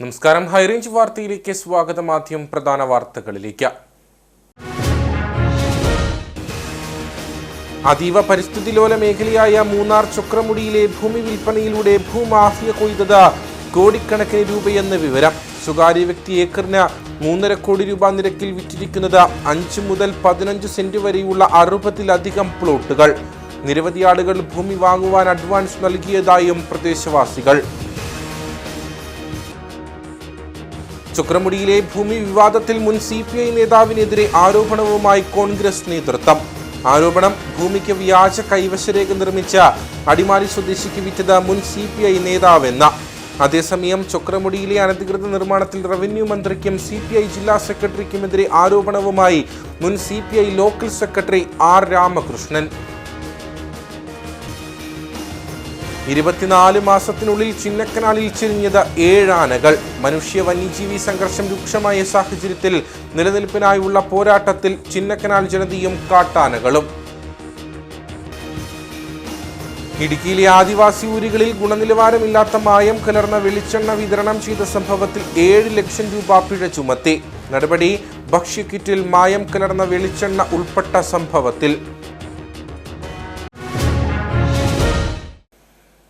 നമസ്കാരം. ഹൈറേഞ്ച് വാർത്തയിലേക്ക് സ്വാഗതം. ആദ്യം പ്രധാന വാർത്തകളിലേക്ക്. അതീവ പരിസ്ഥിതി ലോല മേഖലയായ മൂന്നാർ ചൊക്രമുടിയിലെ ഭൂമി വിൽപ്പനയിലൂടെ ഭൂമാഫിയ കൊയ്തത് കോടിക്കണക്കിന് രൂപയെന്ന് വിവരം. സ്വകാര്യ വ്യക്തി ഏക്കറിന് 3.5 കോടി രൂപ നിരക്കിൽ വിറ്റിരിക്കുന്നത് 5 മുതൽ 15 സെന്റ് വരെയുള്ള 60-ലധികം പ്ലോട്ടുകൾ. നിരവധി ആളുകൾ ഭൂമി വാങ്ങുവാൻ അഡ്വാൻസ് നൽകിയതായും പ്രദേശവാസികൾ. ചൊക്രമുടിയിലെ ഭൂമി വിവാദത്തിൽ മുൻ CPI നേതാവിനെതിരെ ആരോപണവുമായി കോൺഗ്രസ് നേതൃത്വം. ആരോപണം ഭൂമിക്ക് വ്യാജ കൈവശരേഖ നിർമ്മിച്ച അടിമാലി സ്വദേശിക്ക് വിറ്റത് മുൻ CPI നേതാവെന്ന. അതേസമയം ചൊക്രമുടിയിലെ അനധികൃത നിർമ്മാണത്തിൽ റവന്യൂ മന്ത്രിക്കും CPI ജില്ലാ സെക്രട്ടറിക്കുമെതിരെ ആരോപണവുമായി മുൻ CPI local secretary R Ramakrishnan. 24 മാസത്തിനുള്ളിൽ ചിന്നക്കനാലിൽ ചെരിഞ്ഞത് 7 ആനകൾ. മനുഷ്യ വന്യജീവി സംഘർഷം രൂക്ഷമായ സാഹചര്യത്തിൽ നിലനിൽപ്പിനായുള്ള പോരാട്ടത്തിൽ ചിന്നക്കനാൽ ജനതയും കാട്ടാനകളും. ഇടുക്കിയിലെ ആദിവാസി ഊരുകളിൽ ഗുണനിലവാരമില്ലാത്ത മായം കലർന്ന വെളിച്ചെണ്ണ വിതരണം ചെയ്ത സംഭവത്തിൽ 7 ലക്ഷം രൂപ പിഴ ചുമത്തി. നടപടി ഭക്ഷ്യക്കിറ്റിൽ മായം കലർന്ന വെളിച്ചെണ്ണ ഉൾപ്പെട്ട സംഭവത്തിൽ.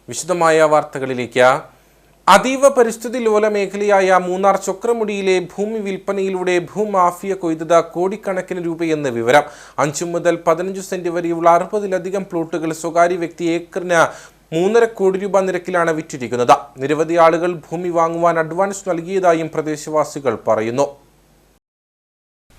വിശദമായ വാർത്തകളിലേക്ക്. അതീവ പരിസ്ഥിതി ലോല മേഖലയായ മൂന്നാർ ചൊക്രമുടിയിലെ ഭൂമി വിൽപ്പനയിലൂടെ ഭൂമാഫിയ കൊയ്തത് കോടിക്കണക്കിന് രൂപയെന്ന് വിവരം. 5 മുതൽ 15 സെന്റ് വരെയുള്ള 60-ലധികം പ്ലോട്ടുകൾ സ്വകാര്യ വ്യക്തി ഏക്കറിന് 3.5 കോടി രൂപ നിരക്കിലാണ് വിറ്റിരിക്കുന്നത്. നിരവധി ആളുകൾ ഭൂമി വാങ്ങുവാൻ അഡ്വാൻസ് നൽകിയതായും പ്രദേശവാസികൾ പറയുന്നു.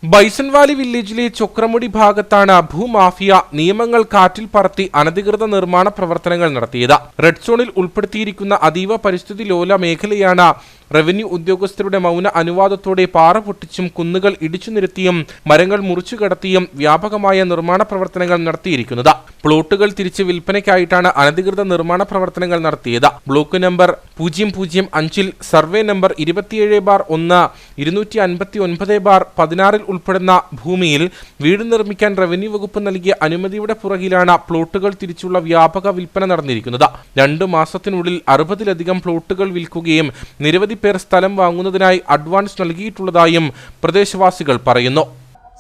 ബൈസൺവാലി വില്ലേജിലെ ചൊക്രമുടി ഭാഗത്താണ് ഭൂമാഫിയ നിയമങ്ങൾ കാറ്റിൽ പറത്തി അനധികൃത നിർമ്മാണ പ്രവർത്തനങ്ങൾ നടത്തിയത്. റെഡ് സോണിൽ ഉൾപ്പെടുത്തിയിരിക്കുന്ന അതീവ പരിസ്ഥിതി ലോല മേഖലയാണ്. റവന്യൂ ഉദ്യോഗസ്ഥരുടെ മൗന അനുവാദത്തോടെ പാറ പൊട്ടിച്ചും കുന്നുകൾ ഇടിച്ചു നിരത്തിയും മരങ്ങൾ മുറിച്ചു കടത്തിയും വ്യാപകമായ നിർമ്മാണ പ്രവർത്തനങ്ങൾ നടത്തിയിരിക്കുന്നത്. പ്ലോട്ടുകൾ തിരിച്ച് വിൽപ്പനയ്ക്കായിട്ടാണ് അനധികൃത നിർമ്മാണ പ്രവർത്തനങ്ങൾ നടത്തിയത്. ബ്ലോക്ക് നമ്പർ 005-ൽ സർവേ നമ്പർ 27/1 259/16 ഉൾപ്പെടുന്ന ഭൂമിയിൽ വീട് നിർമ്മിക്കാൻ റവന്യൂ വകുപ്പ് നൽകിയ അനുമതിയുടെ പുറകിലാണ് പ്ലോട്ടുകൾ തിരിച്ചുള്ള വ്യാപക വിൽപ്പന നടന്നിരിക്കുന്നത്. 2 മാസത്തിനുള്ളിൽ 60-ലധികം പ്ലോട്ടുകൾ വിൽക്കുകയും നിരവധി പേർ സ്ഥലം വാങ്ങുന്നതിനായി അഡ്വാൻസ് നൽകിയിട്ടുള്ളതായും പ്രദേശവാസികൾ പറയുന്നു.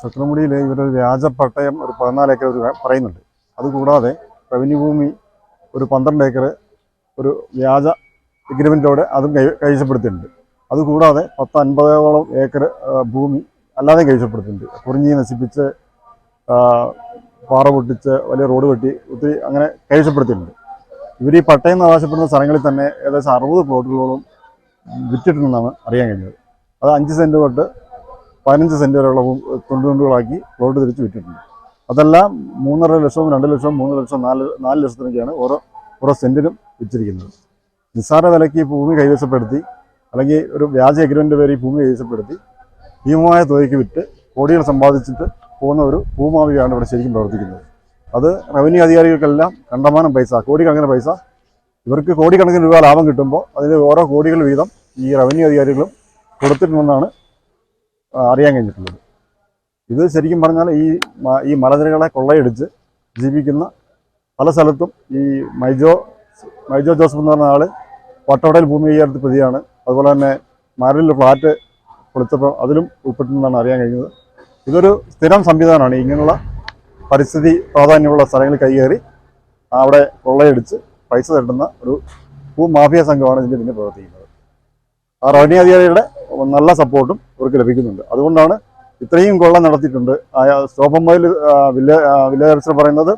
ചൊക്രമുടിയിലെ ഇവരൊരു വ്യാജ പട്ടയം ഒരു 14 ഏക്കർ പറയുന്നുണ്ട്. അതുകൂടാതെ റവന്യൂ ഭൂമി ഒരു 12 ഏക്കർ ഒരു വ്യാജ എഗ്രിമെൻറ്റിലൂടെ അതും കൈവശപ്പെടുത്തിയിട്ടുണ്ട്. അതുകൂടാതെ 50-ഓളം ഏക്കർ ഭൂമി അല്ലാതെ കൈവശപ്പെടുത്തിയിട്ടുണ്ട്. കുറിഞ്ഞി നശിപ്പിച്ച് പാറ പൊട്ടിച്ച് വലിയ റോഡ് വെട്ടി ഒത്തിരി അങ്ങനെ കൈവശപ്പെടുത്തിയിട്ടുണ്ട്. ഇവർ ഈ പട്ടയം അവകാശപ്പെടുന്ന സ്ഥലങ്ങളിൽ തന്നെ ഏകദേശം 60 പ്ലോട്ടുകളോളം വിറ്റിട്ടുണ്ടെന്നാണ് അറിയാൻ കഴിഞ്ഞത്. അത് 5 സെന്റ് തൊട്ട് 15 സെന്റ് വരെയുള്ള തുണ്ടുകളാക്കി പ്ലോട്ട് തിരിച്ച് വിറ്റിട്ടുണ്ട്. അതെല്ലാം 3.5 ലക്ഷം 2 ലക്ഷം 3 ലക്ഷം 4 ലക്ഷത്തിനൊക്കെയാണ് ഓരോ സെന്റിനും വിറ്റിരിക്കുന്നത്. നിസ്സാര വിലയ്ക്ക് ഭൂമി കൈവശപ്പെടുത്തി അല്ലെങ്കിൽ ഒരു വ്യാജ എഗ്രിമെന്റ് പേര് ഈ ഭൂമി കൈവശപ്പെടുത്തി ഭീമമായ തുകയ്ക്ക് വിറ്റ് കോടികൾ സമ്പാദിച്ചിട്ട് പോകുന്ന ഒരു ഭൂമാഫിയാണ് ഇവിടെ ശരിക്കും പ്രവർത്തിക്കുന്നത്. അത് റവന്യൂ അധികാരികൾക്കെല്ലാം കണ്ടമാനം പൈസ, കോടിക്കണക്കിന് പൈസ, ഇവർക്ക് കോടിക്കണക്കിന് രൂപ ലാഭം കിട്ടുമ്പോൾ അതിൽ ഓരോ കോടികൾ വീതം ഈ റവന്യൂ അധികാരികളും കൊടുത്തിട്ടുണ്ടെന്നാണ് അറിയാൻ കഴിഞ്ഞിട്ടുള്ളത്. ഇത് ശരിക്കും പറഞ്ഞാൽ ഈ മലനിരകളെ കൊള്ളയടിച്ച് ജീവിക്കുന്ന പല സ്ഥലത്തും ഈ മൈജോ ജോസഫ് എന്ന് പറഞ്ഞ ആൾ വട്ടവടയിൽ ഭൂമി കൈകാര്യത്തിൽ പ്രതിയാണ്. അതുപോലെ തന്നെ മരലിൽ ഫ്ലാറ്റ് പൊളിച്ചപ്പോൾ അതിലും ഉൾപ്പെട്ടിട്ടുണ്ടെന്നാണ് അറിയാൻ കഴിഞ്ഞത്. ഇതൊരു സ്ഥിരം സംവിധാനമാണ്. ഇങ്ങനെയുള്ള പരിസ്ഥിതി പ്രാധാന്യമുള്ള സ്ഥലങ്ങളിൽ കൈകയറി അവിടെ കൊള്ളയടിച്ച് പൈസ തട്ടുന്ന ഒരു ഭൂമാഫിയ സംഘമാണ് ഇതിൻ്റെ പിന്നിൽ പ്രവർത്തിക്കുന്നത്. ആ റവന്യൂ അധികാരികളുടെ നല്ല സപ്പോർട്ടും ഇവർക്ക് ലഭിക്കുന്നുണ്ട്. അതുകൊണ്ടാണ് ഇത്രയും കൊള്ള നടത്തിയിട്ടുണ്ട്. സ്റ്റോപ്പമ്പയിൽ വില്ലേജ് ഓഫീസർ പറയുന്നത്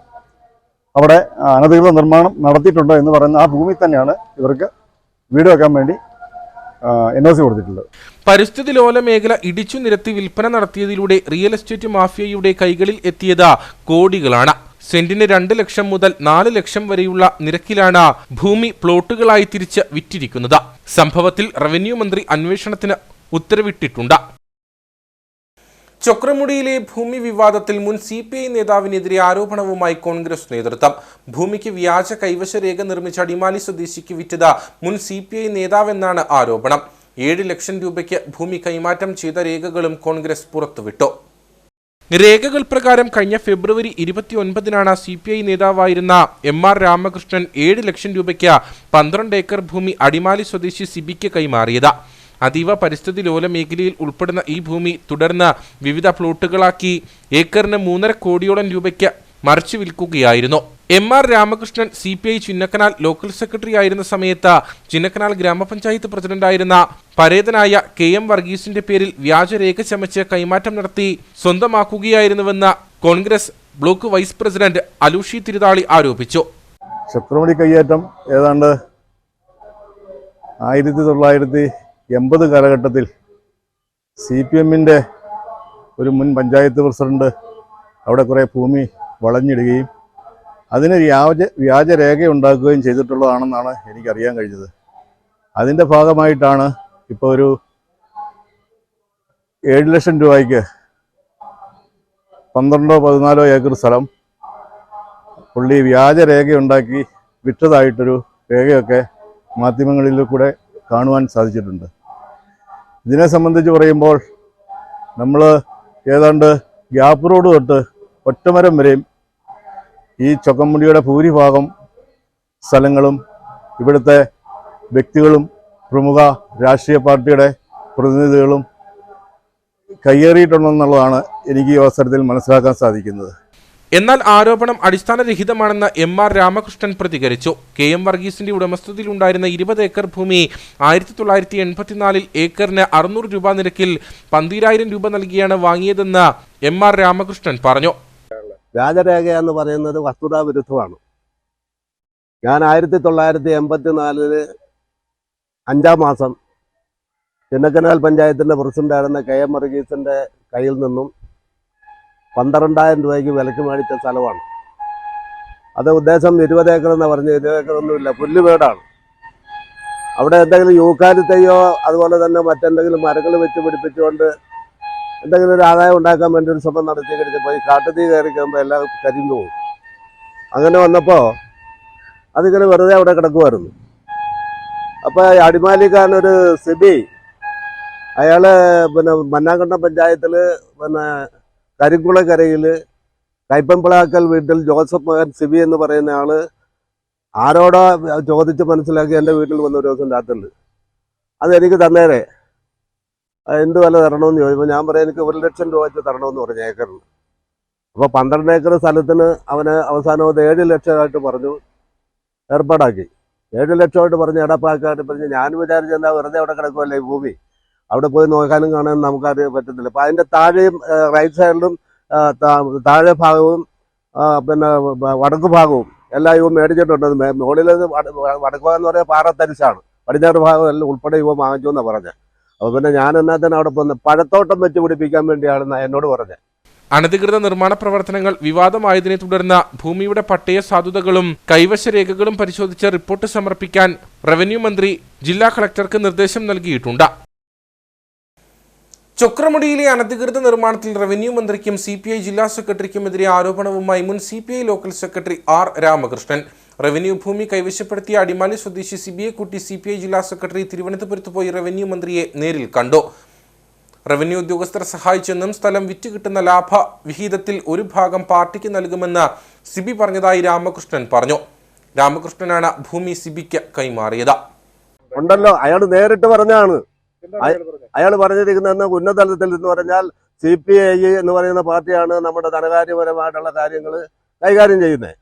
അവിടെ അനധികൃത നിർമ്മാണം നടത്തിയിട്ടുണ്ട് എന്ന് പറയുന്ന ആ ഭൂമി തന്നെയാണ് ഇവർക്ക് വീട് വെക്കാൻ വേണ്ടി NOC കൊടുത്തിട്ടുള്ളത്. പരിസ്ഥിതി ലോല മേഖല ഇടിച്ചു നിരത്തി വിൽപ്പന നടത്തിയതിലൂടെ റിയൽ എസ്റ്റേറ്റ് മാഫിയയുടെ കൈകളിൽ എത്തിയത് കോടികളാണ്. സെന്റിന് 2 ലക്ഷം മുതൽ 4 ലക്ഷം വരെയുള്ള നിരക്കിലാണ് ഭൂമി പ്ലോട്ടുകളായി തിരിച്ച് വിറ്റിരിക്കുന്നത്. സംഭവത്തിൽ റവന്യൂ മന്ത്രി അന്വേഷണത്തിന് ഉത്തരവിട്ടിട്ടുണ്ട്. ചൊക്രമുടിയിലെ ഭൂമി വിവാദത്തിൽ മുൻ CPI നേതാവിനെതിരെ ആരോപണവുമായി കോൺഗ്രസ് നേതൃത്വം. ഭൂമിക്ക് വ്യാജ കൈവശരേഖ നിർമ്മിച്ച അടിമാലി സ്വദേശിക്ക് വിറ്റത് മുൻ CPI നേതാവെന്നാണ് ആരോപണം. 7 ലക്ഷം രൂപയ്ക്ക് ഭൂമി കൈമാറ്റം ചെയ്ത രേഖകളും കോൺഗ്രസ് പുറത്തുവിട്ടു. രേഖകൾ പ്രകാരം കഴിഞ്ഞ ഫെബ്രുവരി 29-നാണ് CPI നേതാവായിരുന്ന MR രാമകൃഷ്ണൻ 7 ലക്ഷം രൂപയ്ക്ക് 12 ഏക്കർ ഭൂമി അടിമാലി സ്വദേശി സിബിക്ക് കൈമാറിയത്. അതീവ പരിസ്ഥിതി ലോല മേഖലയിൽ ഉൾപ്പെടുന്ന ഈ ഭൂമി തുടർന്ന് വിവിധ പ്ലോട്ടുകളാക്കി ഏക്കറിന് 3.5 കോടിയോളം രൂപയ്ക്ക് മറിച്ചു വിൽക്കുകയായിരുന്നു. M R. Ramakrishnan CPI Chinnakanal local secretary ആയിരുന്ന സമയത്ത് ചിന്നക്കനാൽ ഗ്രാമപഞ്ചായത്ത് പ്രസിഡന്റായിരുന്ന പരേതനായ KM വർഗീസിന്റെ പേരിൽ വ്യാജരേഖ ചമച്ച് കൈമാറ്റം നടത്തി സ്വന്തമാക്കുകയായിരുന്നുവെന്ന് Congress block vice president Aloshy Thiruthali ആരോപിച്ചു. ചക്രമുടി കയ്യേറ്റം ഏതാണ്ട് 1980 കാലഘട്ടത്തിൽ CPMന്റെ ഒരു മുൻ പഞ്ചായത്ത് പ്രസിഡന്റ് അവിടെ കുറേ ഭൂമി വളഞ്ഞിടുകയും അതിന് വ്യാജരേഖ ഉണ്ടാക്കുകയും ചെയ്തിട്ടുള്ളതാണെന്നാണ് എനിക്കറിയാൻ കഴിഞ്ഞത്. അതിൻ്റെ ഭാഗമായിട്ടാണ് ഇപ്പോൾ ഒരു 7 ലക്ഷം രൂപയ്ക്ക് 12-14 ഏക്കർ സ്ഥലം പുള്ളി വ്യാജരേഖയുണ്ടാക്കി വിറ്റതായിട്ടൊരു രേഖയൊക്കെ മാധ്യമങ്ങളിൽ കൂടെ കാണുവാൻ സാധിച്ചിട്ടുണ്ട്. ഇതിനെ സംബന്ധിച്ച് പറയുമ്പോൾ നമ്മൾ ഏതാണ്ട് ഗ്യാപ്പ് റോഡ് തൊട്ട് ഒറ്റമരം വരെയും ഈ ചൊക്കമ്പുടിയുടെ ഭൂരിഭാഗം സ്ഥലങ്ങളും ഇവിടുത്തെ വ്യക്തികളും പ്രമുഖ രാഷ്ട്രീയ പാർട്ടിയുടെ പ്രതിനിധികളും കയ്യേറിയിട്ടുണ്ടെന്നുള്ളതാണ് എനിക്ക് ഈ അവസരത്തിൽ മനസ്സിലാക്കാൻ സാധിക്കുന്നത്. എന്നാൽ ആരോപണം അടിസ്ഥാനരഹിതമാണെന്ന് എം.ആർ. രാമകൃഷ്ണൻ പ്രതികരിച്ചു. KM വർഗീസിന്റെ ഉടമസ്ഥതയിലുണ്ടായിരുന്ന 20 ഏക്കർ ഭൂമി 1984 ഏക്കറിന് 600 രൂപ നിരക്കിൽ 12,000 രൂപ നൽകിയാണ് വാങ്ങിയതെന്ന് എം.ആർ. രാമകൃഷ്ണൻ പറഞ്ഞു. വ്യാജരേഖ എന്ന് പറയുന്നത് വസ്തുതാ വിരുദ്ധമാണ്. ഞാൻ 1984 5-ാം മാസം ചിന്നക്കനാൽ പഞ്ചായത്തിൻ്റെ പ്രസിഡന്റായിരുന്ന KM വർഗീസിൻ്റെ കയ്യിൽ നിന്നും 12,000 രൂപയ്ക്ക് വിലക്ക് മേടിച്ച സ്ഥലമാണ്. അത് ഉദ്ദേശം 20 ഏക്കർ എന്ന് പറഞ്ഞ് 20 ഏക്കറൊന്നുമില്ല, പുല്ലുവേടാണ്. അവിടെ എന്തെങ്കിലും യൂക്കാലിത്തയോ അതുപോലെ തന്നെ മറ്റെന്തെങ്കിലും മരങ്ങൾ വെച്ച് പിടിപ്പിച്ചുകൊണ്ട് എന്തെങ്കിലും ഒരു ആദായം ഉണ്ടാക്കാൻ വേണ്ടി ഒരു ശ്രമം നടത്തി കഴിഞ്ഞപ്പോൾ ഈ കാട്ടുതീ കയറി കഴിയുമ്പോൾ എല്ലാം കരിഞ്ഞു പോകും. അങ്ങനെ വന്നപ്പോൾ അതിങ്ങനെ വെറുതെ അവിടെ കിടക്കുമായിരുന്നു. അപ്പോൾ അടിമാലിക്കാരനൊരു സിബി, അയാൾ മന്നാങ്കണ്ടം പഞ്ചായത്തിൽ കരിക്കുളക്കരയിൽ കൈപ്പമ്പിളാക്കൽ വീട്ടിൽ ജോസഫ് മകൻ സിബി എന്ന് പറയുന്ന ആൾ ആരോടോ ചോദിച്ച് മനസ്സിലാക്കി എൻ്റെ വീട്ടിൽ വന്ന ഒരു ദിവസം രാത്രിയിൽ അതെനിക്ക് തന്നേരെ എന്ത് വില തരണമെന്ന് ചോദിച്ചപ്പോൾ ഞാൻ പറയാം എനിക്ക് 1 ലക്ഷം രൂപ വെച്ച് തരണമെന്ന് പറഞ്ഞു ഏക്കറിന്. അപ്പോൾ 12 ഏക്കർ സ്ഥലത്തിന് അവന് അവസാനം 7 ലക്ഷമായിട്ട് പറഞ്ഞു ഏർപ്പാടാക്കി. 7 ലക്ഷമായിട്ട് പറഞ്ഞ് എടപ്പാക്കായിട്ട് പറഞ്ഞ് ഞാൻ വിചാരിച്ചെന്താ വെറുതെ അവിടെ കിടക്കുമല്ലേ ഈ ഭൂമി, അവിടെ പോയി നോക്കാനും കാണാനും നമുക്കറിയാൻ പറ്റത്തില്ല. അപ്പോൾ അതിൻ്റെ താഴെയും റൈറ്റ് സൈഡിലും താഴെ ഭാഗവും വടക്ക് ഭാഗവും എല്ലാം ഇവ മേടിച്ചിട്ടുണ്ട്. മുകളിലത് വടക്ക് ഭാഗം എന്ന് പറയുന്നത് പാറത്തരിശാണ്, പടിഞ്ഞാറ് ഭാഗം എല്ലാം ഉൾപ്പെടെ ഇവ വാങ്ങിച്ചു എന്നാണ് പറഞ്ഞത്. അപ്പോൾ പിന്നെ ഞാൻ എന്നാ തന്നെ അവിടെ പോകുന്നത് പഴത്തോട്ടം വെച്ച് പിടിപ്പിക്കാൻ വേണ്ടിയാണെന്ന് എന്നോട് പറഞ്ഞത്. അനധികൃത നിർമ്മാണ പ്രവർത്തനങ്ങൾ വിവാദമായതിനെ തുടർന്ന് ഭൂമിയുടെ പട്ടയ സാധുതകളും കൈവശ രേഖകളും പരിശോധിച്ച് റിപ്പോർട്ട് സമർപ്പിക്കാൻ റവന്യൂ മന്ത്രി ജില്ലാ കളക്ടർക്ക് നിർദ്ദേശം നൽകിയിട്ടുണ്ട്. ചൊക്രമുടിയിലെ അനധികൃത നിർമ്മാണത്തിൽ റവന്യൂ മന്ത്രിക്കും CPI ജില്ലാ സെക്രട്ടറിക്കുമെതിരെ ആരോപണവുമായി മുൻ CPI local secretary R. Ramakrishnan. Revenue ഭൂമി കൈവശപ്പെടുത്തിയ അടിമാലി സ്വദേശി സിബിയെ കൂട്ടി CPI ജില്ലാ സെക്രട്ടറി തിരുവനന്തപുരത്ത് പോയി റവന്യൂ മന്ത്രിയെ നേരിൽ കണ്ടു. റവന്യൂ ഉദ്യോഗസ്ഥർ സഹായിച്ചെന്നും സ്ഥലം വിറ്റ് കിട്ടുന്ന ലാഭ വിഹിതത്തിൽ ഒരു ഭാഗം പാർട്ടിക്ക് നൽകുമെന്ന് സിബി പറഞ്ഞതായി രാമകൃഷ്ണൻ പറഞ്ഞു. രാമകൃഷ്ണനാണ് ഭൂമി സിബിക്ക് കൈമാറിയത്. ഉണ്ടല്ലോ, അയാൾ നേരിട്ട് പറഞ്ഞാണ്. അയാൾ പറഞ്ഞിരിക്കുന്ന ഉന്നതതലത്തിൽ എന്ന് പറഞ്ഞാൽ CPI എന്ന് പറയുന്ന പാർട്ടിയാണ് നമ്മുടെ ധനകാര്യപരമായിട്ടുള്ള കാര്യങ്ങൾ കൈകാര്യം ചെയ്യുന്നത്.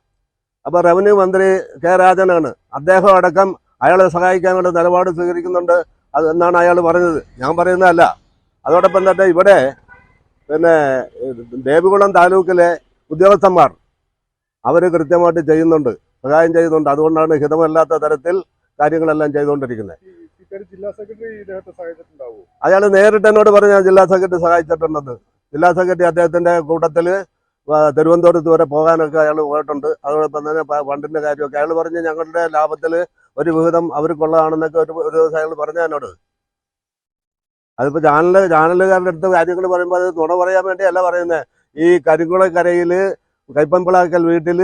അപ്പോൾ റവന്യൂ മന്ത്രി K. രാജനാണ്. അദ്ദേഹം അടക്കം അയാളെ സഹായിക്കാനുള്ള നിലപാട് സ്വീകരിക്കുന്നുണ്ട് എന്നാണ് അയാൾ പറഞ്ഞത്, ഞാൻ പറയുന്നതല്ല. അതോടൊപ്പം തന്നെ ഇവിടെ ദേവികുളം താലൂക്കിലെ ഉദ്യോഗസ്ഥന്മാർ അവർ കൃത്യമായിട്ട് ചെയ്യുന്നുണ്ട്, സഹായം ചെയ്യുന്നുണ്ട്. അതുകൊണ്ടാണ് ഹിതമല്ലാത്ത തരത്തിൽ കാര്യങ്ങളെല്ലാം ചെയ്തുകൊണ്ടിരിക്കുന്നത്. അയാൾ നേരിട്ട് എന്നോട് പറഞ്ഞ ജില്ലാ സെക്രട്ടറി സഹായിച്ചിട്ടുണ്ടെന്ന്. ജില്ലാ സെക്രട്ടറി അദ്ദേഹത്തിന്റെ കൂട്ടത്തിൽ തിരുവനന്തപുരത്ത് വരെ പോകാനൊക്കെ അയാൾ പോയിട്ടുണ്ട്. അതോടൊപ്പം തന്നെ ഫണ്ടിന്റെ കാര്യമൊക്കെ അയാൾ പറഞ്ഞ് ഞങ്ങളുടെ ലാഭത്തിൽ ഒരു വിഹിതം അവർക്കുള്ളതാണെന്നൊക്കെ ഒരു ദിവസം അയാൾ പറഞ്ഞ എന്നോട്. അതിപ്പോൾ ചാനലുകാരുടെ അടുത്ത് കാര്യങ്ങൾ പറയുമ്പോൾ അത് നുണ പറയാൻ വേണ്ടിയല്ല പറയുന്നത്. ഈ കരിക്കുളക്കരയിൽ കൈപ്പമ്പിളാക്കൽ വീട്ടിൽ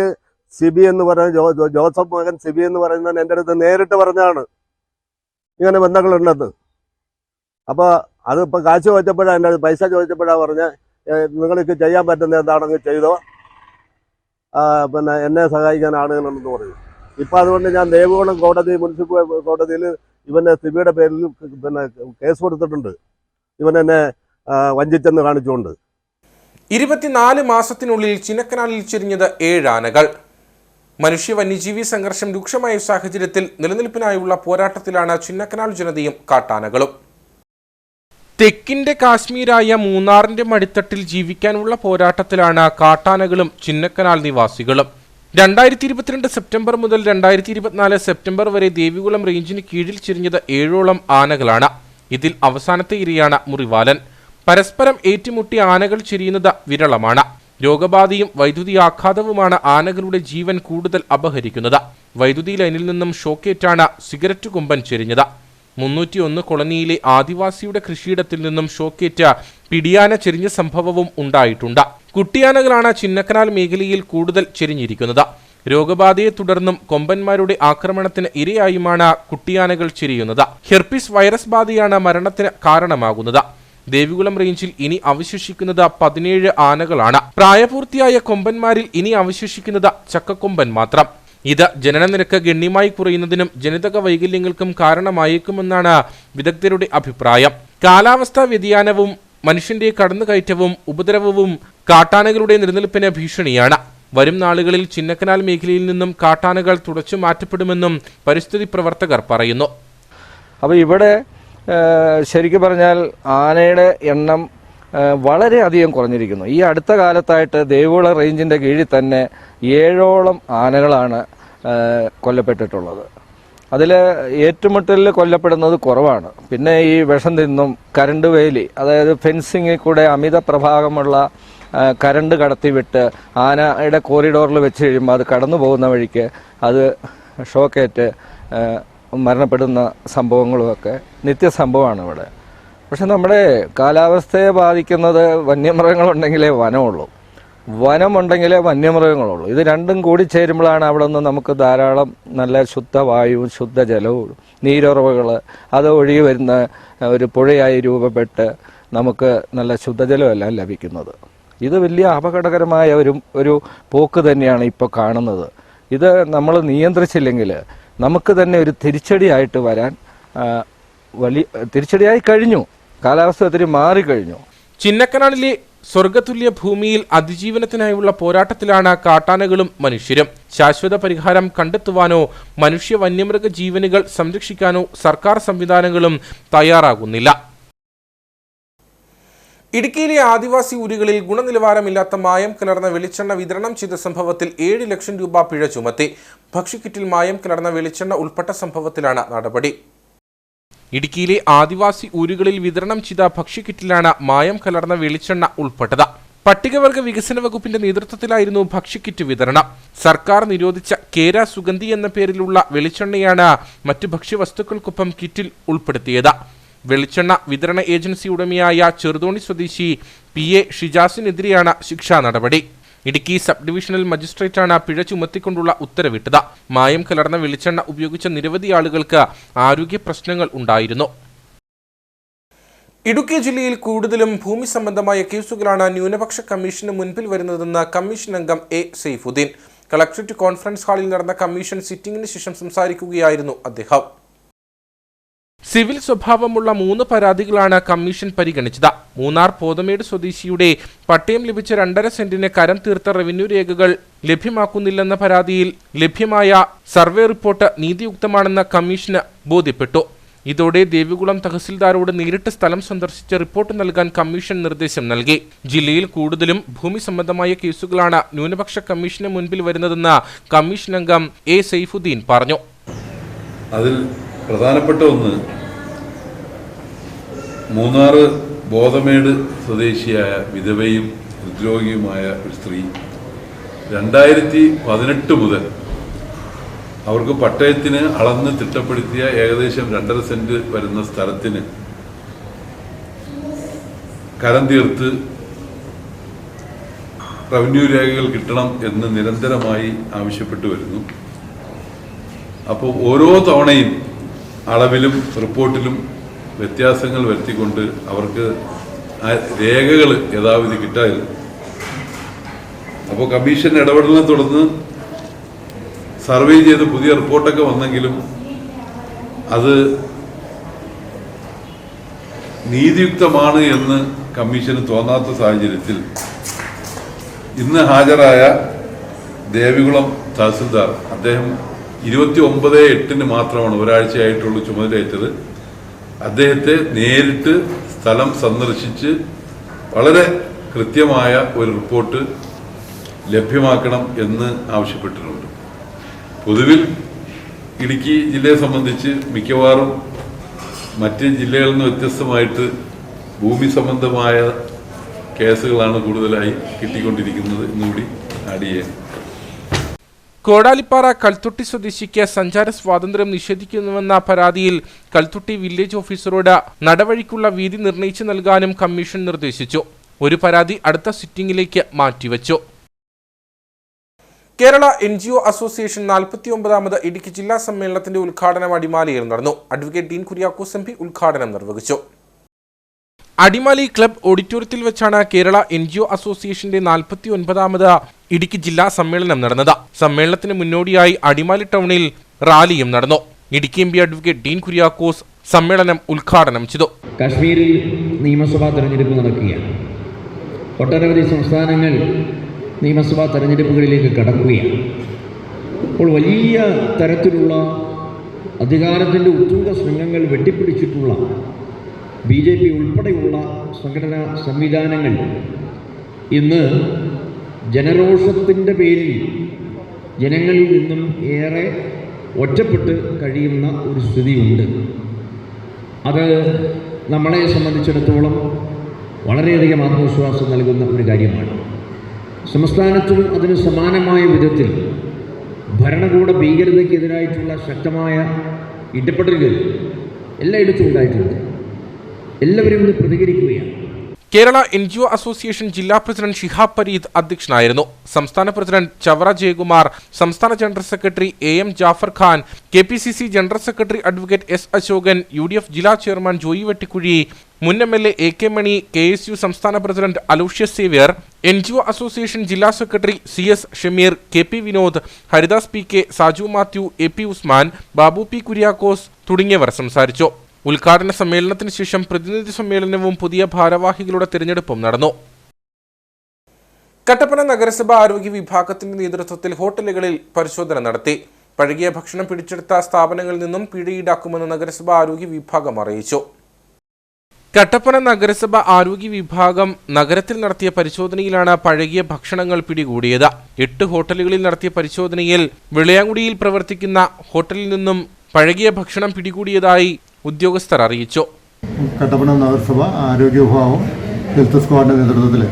സിബി എന്ന് പറയുന്ന ജോസഫ് മകൻ സിബി എന്ന് പറയുന്നത് എൻ്റെ അടുത്ത് നേരിട്ട് പറഞ്ഞാണ് ഇങ്ങനെ ബന്ധങ്ങളുണ്ടെന്ന്. അപ്പോൾ അതിപ്പോൾ കാശ് ചോദിച്ചപ്പോഴാണ് എൻ്റെ പൈസ ചോദിച്ചപ്പോഴാണ് പറഞ്ഞത് നിങ്ങൾക്ക് ചെയ്യാൻ പറ്റുന്ന എന്താണെങ്കിൽ ചെയ്തോ, എന്നെ സഹായിക്കാൻ ആളുകളുണ്ടെന്ന് പറഞ്ഞു. ഇപ്പം അതുകൊണ്ട് ഞാൻ ദേവികുളം കോടതി മുനിസിപ്പൽ കോടതിയിൽ ഇവനെ സിബിയുടെ പേരിൽ പിന്നെ കേസ് കൊടുത്തിട്ടുണ്ട്, ഇവനെന്നെ വഞ്ചിച്ചെന്ന് കാണിച്ചുകൊണ്ട്. 24 മാസത്തിനുള്ളിൽ ചിന്നക്കനാലിൽ ചെരിഞ്ഞത് 7 ആനകൾ. മനുഷ്യ വന്യജീവി സംഘർഷം രൂക്ഷമായ സാഹചര്യത്തിൽ നിലനിൽപ്പിനായുള്ള പോരാട്ടത്തിലാണ് ചിന്നക്കനാൽ ജനതയും കാട്ടാനകളും. തെക്കിന്റെ കാശ്മീരായ മൂന്നാറിന്റെ മടിത്തട്ടിൽ ജീവിക്കാനുള്ള പോരാട്ടത്തിലാണ് കാട്ടാനകളും ചിന്നക്കനാൽ നിവാസികളും. 2022 സെപ്റ്റംബർ മുതൽ 2024 സെപ്റ്റംബർ വരെ ദേവികുളം റേഞ്ചിന് കീഴിൽ ചെരിഞ്ഞത് 7ഓളം ആനകളാണ്. ഇതിൽ അവസാനത്തെ ഇരയാണ് മുറിവാലൻ. പരസ്പരം ഏറ്റുമുട്ടി ആനകൾ ചെരിയുന്നത് വിരളമാണ്. രോഗബാധയും വൈദ്യുതി ആഘാതവുമാണ് ആനകളുടെ ജീവൻ കൂടുതൽ അപഹരിക്കുന്നത്. വൈദ്യുതി ലൈനിൽ നിന്നും ഷോക്കേറ്റാണ് സിഗരറ്റ് കൊമ്പൻ ചെരിഞ്ഞത്. 301 കോളനിയിലെ ആദിവാസിയുടെ കൃഷിയിടത്തിൽ നിന്നും ഷോക്കേറ്റ് പിടിയാന ചെരിഞ്ഞ സംഭവവും ഉണ്ടായിട്ടുണ്ട്. കുട്ടിയാനകളാണ് ചിന്നക്കനാൽ മേഖലയിൽ കൂടുതൽ ചെരിഞ്ഞിരിക്കുന്നത്. രോഗബാധയെ തുടർന്നും കൊമ്പന്മാരുടെ ആക്രമണത്തിന് ഇരയായുമാണ് കുട്ടിയാനകൾ ചെരിയുന്നത്. ഹെർപ്പിസ് വൈറസ് ബാധയാണ് മരണത്തിന് കാരണമാകുന്നത്. ദേവികുളം റേഞ്ചിൽ ഇനി അവശേഷിക്കുന്നത് 17 ആനകളാണ്. പ്രായപൂർത്തിയായ കൊമ്പന്മാരിൽ ഇനി അവശേഷിക്കുന്നത് ചക്കക്കൊമ്പൻ മാത്രം. ഇത് ജനനനിരക്ക് ഗണ്യമായി കുറയുന്നതിനും ജനിതക വൈകല്യങ്ങൾക്കും കാരണമായേക്കുമെന്നാണ് വിദഗ്ധരുടെ അഭിപ്രായം. കാലാവസ്ഥാ വ്യതിയാനവും മനുഷ്യന്റെ കടന്നുകയറ്റവും ഉപദ്രവവും കാട്ടാനകളുടെ നിലനിൽപ്പിന് ഭീഷണിയാണ്. വരും നാളുകളിൽ ചിന്നക്കനാൽ മേഖലയിൽ നിന്നും കാട്ടാനകൾ തുടച്ചു മാറ്റപ്പെടുമെന്നും പരിസ്ഥിതി പ്രവർത്തകർ പറയുന്നു. അപ്പോൾ ഇവിടെ ശരിക്കും പറഞ്ഞാൽ ആനയുടെ എണ്ണം വളരെയധികം കുറഞ്ഞിരിക്കുന്നു. ഈ അടുത്ത കാലത്തായിട്ട് ദേവികുളം റേഞ്ചിൻ്റെ കീഴിൽ തന്നെ 7ഓളം ആനകളാണ് കൊല്ലപ്പെട്ടിട്ടുള്ളത്. അതിൽ ഏറ്റുമുട്ടലിൽ കൊല്ലപ്പെടുന്നത് കുറവാണ്. പിന്നെ ഈ വിഷം തിന്നും കരണ്ട് വേലി, അതായത് ഫെൻസിങ്ങിൽ കൂടെ അമിത പ്രഭാവമുള്ള കരണ്ട് കടത്തിവിട്ട് ആനയുടെ കോറിഡോറിൽ വെച്ച് കഴിയുമ്പോൾ അത് കടന്നു പോകുന്ന വഴിക്ക് അത് ഷോക്കേറ്റ് മരണപ്പെടുന്ന സംഭവങ്ങളുമൊക്കെ നിത്യസംഭവമാണ് ഇവിടെ. പക്ഷെ നമ്മുടെ കാലാവസ്ഥയെ ബാധിക്കുന്നത് വന്യമൃഗങ്ങളുണ്ടെങ്കിലേ വനമുള്ളൂ, വനമുണ്ടെങ്കിലേ വന്യമൃഗങ്ങളുള്ളൂ. ഇത് രണ്ടും കൂടി ചേരുമ്പോഴാണ് അവിടെ നിന്ന് നമുക്ക് ധാരാളം നല്ല ശുദ്ധവായുവും ശുദ്ധജലവും നീരുറവുകൾ അത് ഒഴുകി വരുന്ന ഒരു പുഴയായി രൂപപ്പെട്ട് നമുക്ക് നല്ല ശുദ്ധജലമെല്ലാം ലഭിക്കുന്നത്. ഇത് വലിയ അപകടകരമായ ഒരു പോക്ക് തന്നെയാണ് ഇപ്പോൾ കാണുന്നത്. ഇത് നമ്മൾ നിയന്ത്രിച്ചില്ലെങ്കിൽ നമുക്ക് തന്നെ ഒരു തിരിച്ചടിയായിട്ട് വരാൻ തിരിച്ചടിയായി കഴിഞ്ഞു. കാലാവസ്ഥ ഒത്തിരി മാറിക്കഴിഞ്ഞു. ചിന്നക്കനാലിലെ സ്വർഗതുല്യ ഭൂമിയിൽ അതിജീവനത്തിനായുള്ള പോരാട്ടത്തിലാണ് കാട്ടാനകളും മനുഷ്യരും. ശാശ്വത പരിഹാരം കണ്ടെത്തുവാനോ മനുഷ്യ വന്യമൃഗ ജീവനുകൾ സംരക്ഷിക്കാനോ സർക്കാർ സംവിധാനങ്ങളും തയ്യാറാകുന്നില്ല. ഇടുക്കിയിലെ ആദിവാസി ഊരുകളിൽ ഗുണനിലവാരമില്ലാത്ത മായം കലർന്ന വെളിച്ചെണ്ണ വിതരണം ചെയ്ത സംഭവത്തിൽ 7 ലക്ഷം രൂപ പിഴ ചുമത്തി. ഭക്ഷ്യക്കിറ്റിൽ മായം കലർന്ന വെളിച്ചെണ്ണ ഉൾപ്പെട്ട സംഭവത്തിലാണ് നടപടി. ഇടുക്കിയിലെ ആദിവാസി ഊരുകളിൽ വിതരണം ചെയ്ത ഭക്ഷ്യക്കിറ്റിലാണ് മായം കലർന്ന വെളിച്ചെണ്ണ ഉൾപ്പെട്ടത്. പട്ടികവർഗ വികസന വകുപ്പിന്റെ നേതൃത്വത്തിലായിരുന്നു ഭക്ഷ്യക്കിറ്റ് വിതരണം. സർക്കാർ നിരോധിച്ച കേര സുഗന്ധി എന്ന പേരിലുള്ള വെളിച്ചെണ്ണയാണ് മറ്റ് ഭക്ഷ്യവസ്തുക്കൾക്കൊപ്പം കിറ്റിൽ ഉൾപ്പെടുത്തിയത്. വെളിച്ചെണ്ണ വിതരണ ഏജൻസി ഉടമയായ ചെറുതോണി സ്വദേശി PA ഷിജാസിനെതിരെയാണ് ശിക്ഷാ നടപടി. ഇടുക്കി സബ് ഡിവിഷണൽ മജിസ്ട്രേറ്റാണ് പിഴ ചുമത്തിക്കൊണ്ടുള്ള ഉത്തരവിട്ടത്. മായം കലർന്ന വെളിച്ചെണ്ണ ഉപയോഗിച്ച നിരവധി ആളുകൾക്ക് ആരോഗ്യ പ്രശ്നങ്ങൾ ഉണ്ടായിരുന്നു. ഇടുക്കി ജില്ലയിൽ കൂടുതലും ഭൂമി സംബന്ധമായ കേസുകളാണ് ന്യൂനപക്ഷ കമ്മീഷന് മുൻപിൽ വരുന്നതെന്ന് കമ്മീഷൻ അംഗം A സൈഫുദ്ദീൻ കളക്ടറേറ്റ് കോൺഫറൻസ് ഹാളിൽ നടന്ന കമ്മീഷൻ സിറ്റിംഗിന് ശേഷം സംസാരിക്കുകയായിരുന്നു അദ്ദേഹം. സിവിൽ സ്വഭാവമുള്ള 3 പരാതികളാണ് കമ്മീഷൻ പരിഗണിച്ചത്. മൂന്നാർ പോതമേട് സ്വദേശിയുടെ പട്ടയം ലഭിച്ച 2.5 സെന്റിന് കരം തീർത്ത റവന്യൂ രേഖകൾ ലഭ്യമാക്കുന്നില്ലെന്ന പരാതിയിൽ ലഭ്യമായ സർവേ റിപ്പോർട്ട് നീതിയുക്തമാണെന്ന് കമ്മീഷന് ബോധ്യപ്പെട്ടു. ഇതോടെ ദേവികുളം തഹസിൽദാരോട് നേരിട്ട് സ്ഥലം സന്ദർശിച്ച് റിപ്പോർട്ട് നൽകാൻ കമ്മീഷൻ നിർദ്ദേശം നൽകി. ജില്ലയിൽ കൂടുതലും ഭൂമി സംബന്ധമായ കേസുകളാണ് ന്യൂനപക്ഷ കമ്മീഷന് മുൻപിൽ വരുന്നതെന്ന് കമ്മീഷൻ അംഗം A സൈഫുദ്ദീൻ പറഞ്ഞു. അതിൽ പ്രധാനപ്പെട്ട ഒന്ന് മൂന്നാറ് ബോധമേട് സ്വദേശിയായ വിധവയും ഹൃദ്രോഗിയുമായ ഒരു സ്ത്രീ 2018 മുതൽ അവർക്ക് പട്ടയത്തിന് അളന്ന് തിട്ടപ്പെടുത്തിയ ഏകദേശം 2.5 സെന്റ് വരുന്ന സ്ഥലത്തിന് കരം തീർത്ത് റവന്യൂ രേഖകൾ കിട്ടണം എന്ന് നിരന്തരമായി ആവശ്യപ്പെട്ടു വരുന്നു. അപ്പോൾ ഓരോ തവണയും അളവിലും റിപ്പോർട്ടിലും വ്യത്യാസങ്ങൾ വരുത്തിക്കൊണ്ട് അവർക്ക് ആ രേഖകൾ യഥാവിധി കിട്ടായിരുന്നു. അപ്പോൾ കമ്മീഷൻ ഇടപെടലിനെ തുടർന്ന് സർവേ ചെയ്ത് പുതിയ റിപ്പോർട്ടൊക്കെ വന്നെങ്കിലും അത് നീതിയുക്തമാണ് എന്ന് കമ്മീഷന് തോന്നാത്ത സാഹചര്യത്തിൽ ഇന്ന് ഹാജരായ ദേവികുളം തഹസിൽദാർ അദ്ദേഹം 29/8 മാത്രമാണ് ഒരാഴ്ചയായിട്ടുള്ള ചുമതലയേറ്റത്. അദ്ദേഹത്തെ നേരിട്ട് സ്ഥലം സന്ദർശിച്ച് വളരെ കൃത്യമായ ഒരു റിപ്പോർട്ട് ലഭ്യമാക്കണം എന്ന് ആവശ്യപ്പെട്ടിട്ടുണ്ട്. പൊതുവിൽ ഇടുക്കി ജില്ലയെ സംബന്ധിച്ച് മിക്കവാറും മറ്റ് ജില്ലകളിൽ നിന്ന് വ്യത്യസ്തമായിട്ട് ഭൂമി സംബന്ധമായ കേസുകളാണ് കൂടുതലായി കിട്ടിക്കൊണ്ടിരിക്കുന്നത് എന്നുകൂടി ആഡ് ചെയ്യാൻ. കോടാലിപ്പാറ കൽത്തുട്ടി സ്വദേശിക്ക് സഞ്ചാര സ്വാതന്ത്ര്യം നിഷേധിക്കുന്നുവെന്ന പരാതിയിൽ കൽത്തുട്ടി വില്ലേജ് ഓഫീസറോട് നടവഴിക്കുള്ള വീതി നിർണയിച്ചു നൽകാനും കമ്മീഷൻ നിർദ്ദേശിച്ചു. ഒരു പരാതി അടുത്ത സിറ്റിംഗിലേക്ക് മാറ്റിവെച്ചു. കേരള NGO അസോസിയേഷൻ 49ാമത് ഇടുക്കി ജില്ലാ സമ്മേളനത്തിന്റെ ഉദ്ഘാടനം അടിമാലിയിൽ നടന്നു. അഡ്വക്കേറ്റ് ഡീൻ കുര്യാക്കോസ് MP ഉദ്ഘാടനം നിർവഹിച്ചു. അടിമാലി ക്ലബ് ഓഡിറ്റോറിയത്തിൽ വെച്ചാണ് കേരള NGO അസോസിയേഷന്റെ 49ാമത് ഇടുക്കി ജില്ലാ സമ്മേളനം നടന്നത്. സമ്മേളനത്തിന് മുന്നോടിയായി അടിമാലി ടൗണിൽ റാലിയും നടന്നു. ഇടുക്കി MP അഡ്വക്കേറ്റ് ഡീൻ കുര്യാക്കോസ് സമ്മേളനം ഉദ്ഘാടനം ചെയ്തു. കാശ്മീരിൽ നിയമസഭാ തെരഞ്ഞെടുപ്പ് നടക്കുകയാണ്. ഒട്ടനവധി സംസ്ഥാനങ്ങൾ നിയമസഭാ തെരഞ്ഞെടുപ്പുകളിലേക്ക് കടക്കുകയാണ്. അപ്പോൾ വലിയ തരത്തിലുള്ള അധികാരത്തിൻ്റെ ഉത്തുംഗ ശൃംഗങ്ങൾ വെട്ടിപ്പിടിച്ചിട്ടുള്ള BJP ഉൾപ്പെടെയുള്ള സംഘടനാ സംവിധാനങ്ങൾ ഇന്ന് ജനരോഷത്തിൻ്റെ പേരിൽ ജനങ്ങളിൽ നിന്നും ഏറെ ഒറ്റപ്പെട്ട് കഴിയുന്ന ഒരു സ്ഥിതിയുണ്ട്. അത് നമ്മളെ സംബന്ധിച്ചിടത്തോളം വളരെയധികം ആത്മവിശ്വാസം നൽകുന്ന ഒരു കാര്യമാണ്. സംസ്ഥാനത്തും അതിന് സമാനമായ വിധത്തിൽ ഭരണകൂട ഭീകരതയ്ക്കെതിരായിട്ടുള്ള ശക്തമായ ഇടപെടലുകൾ എല്ലായിടത്തും ഉണ്ടായിട്ടുണ്ട്. എല്ലാവരും ഇന്ന് പ്രതികരിക്കുകയാണ്. കേരള NGO അസോസിയേഷൻ ജില്ലാ പ്രസിഡന്റ് ഷിഹാബ് പരീദ് അധ്യക്ഷനായിരുന്നു. സംസ്ഥാന പ്രസിഡന്റ് ചവറ ജയകുമാർ, സംസ്ഥാന general secretary AM Jafar Khan, KPCC general secretary advocate S Ashokan, UDF ജില്ലാ ചെയർമാൻ ജോയി വെട്ടിക്കുഴി, മുൻ MLA AK മണി, KSU സംസ്ഥാന president Aloysius Xavier, NGO association ജില്ലാ secretary CS Shameer, KP Vinod, Haridas PK, Saju Mathew, AP Usman, Babu P Kuriakose തുടങ്ങിയവർ സംസാരിച്ചു. ഉദ്ഘാടന സമ്മേളനത്തിന് ശേഷം പ്രതിനിധി സമ്മേളനവും പുതിയ ഭാരവാഹികളുടെ തിരഞ്ഞെടുപ്പും നടന്നു. കട്ടപ്പന നഗരസഭ ആരോഗ്യ വിഭാഗത്തിന്റെ നേതൃത്വത്തിൽ ഹോട്ടലുകളിൽ പരിശോധന നടത്തി. പഴകിയ ഭക്ഷണം പിടിച്ചെടുത്ത സ്ഥാപനങ്ങളിൽ നിന്നും പിഴ ഈടാക്കുമെന്ന് നഗരസഭ ആരോഗ്യ വിഭാഗം അറിയിച്ചു. കട്ടപ്പന നഗരസഭ ആരോഗ്യ വിഭാഗം നഗരത്തിൽ നടത്തിയ പരിശോധനയിലാണ് പഴകിയ ഭക്ഷണങ്ങൾ പിടികൂടിയത്. 8 ഹോട്ടലുകളിൽ നടത്തിയ പരിശോധനയിൽ വിളയാങ്കുടിയിൽ പ്രവർത്തിക്കുന്ന ഹോട്ടലിൽ നിന്നും പഴകിയ ഭക്ഷണം പിടികൂടിയതായി ഉദ്യോഗസ്ഥർ അറിയിച്ചു. കട്ടപ്പന നഗരസഭ ആരോഗ്യ വിഭാഗം ഹെൽത്ത് സ്ക്വാഡിൻ്റെ നേതൃത്വത്തിൽ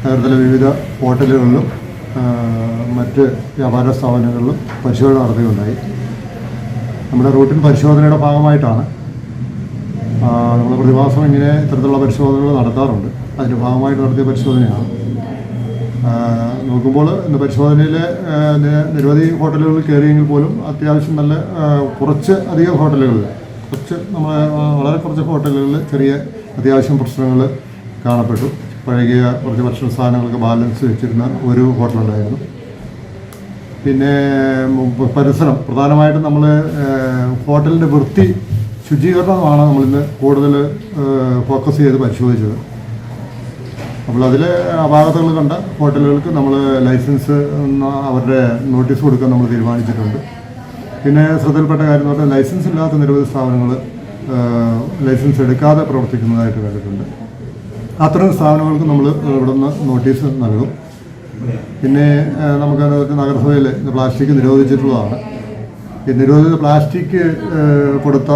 നഗരത്തിലെ വിവിധ ഹോട്ടലുകളിലും മറ്റ് വ്യാപാര സ്ഥാപനങ്ങളിലും പരിശോധന നടത്തുകയുണ്ടായി. നമ്മുടെ റൂട്ടീൻ പരിശോധനയുടെ ഭാഗമായിട്ടാണ് നമ്മൾ പ്രതിമാസം ഇങ്ങനെ ഇത്തരത്തിലുള്ള പരിശോധനകൾ നടത്താറുണ്ട്. അതിൻ്റെ ഭാഗമായിട്ട് നടത്തിയ പരിശോധനയാണ്. നോക്കുമ്പോൾ ഇന്ന് പരിശോധനയിൽ നിരവധി ഹോട്ടലുകളിൽ കയറിയെങ്കിൽ പോലും അത്യാവശ്യം നല്ല കുറച്ച് അധികം ഹോട്ടലുകളിൽ വളരെ കുറച്ച് ഹോട്ടലുകളിൽ ചെറിയ അത്യാവശ്യം പ്രശ്നങ്ങൾ കാണപ്പെട്ടു. പഴകിയ കുറച്ച് ഭക്ഷണ സാധനങ്ങൾക്ക് ബാലൻസ് വെച്ചിരുന്ന ഒരു ഹോട്ടലുണ്ടായിരുന്നു. പിന്നെ പരിസരം പ്രധാനമായിട്ടും നമ്മൾ ഹോട്ടലിൻ്റെ വൃത്തി ശുചീകരണമാണ് നമ്മളിന്ന് കൂടുതൽ ഫോക്കസ് ചെയ്ത് പരിശോധിച്ചത്. അപ്പോൾ അതിൽ അപാകതകൾ കണ്ട ഹോട്ടലുകൾക്ക് നമ്മൾ ലൈസൻസ് അവരുടെ നോട്ടീസ് കൊടുക്കാൻ നമ്മൾ തീരുമാനിച്ചിട്ടുണ്ട്. പിന്നെ ശ്രദ്ധയിൽപ്പെട്ട കാര്യം എന്ന് പറഞ്ഞാൽ ലൈസൻസ് ഇല്ലാത്ത നിരവധി സ്ഥാപനങ്ങൾ ലൈസൻസ് എടുക്കാതെ പ്രവർത്തിക്കുന്നതായിട്ട് കണ്ടിട്ടുണ്ട്. അത്തരം സ്ഥാപനങ്ങൾക്ക് നമ്മൾ ഇവിടെ നിന്ന് നോട്ടീസ് നൽകും. പിന്നെ നമുക്ക് നഗരസഭയിൽ പ്ലാസ്റ്റിക് നിരോധിച്ചിട്ടുള്ളതാണ്. ഈ നിരോധിത പ്ലാസ്റ്റിക് കൊടുത്ത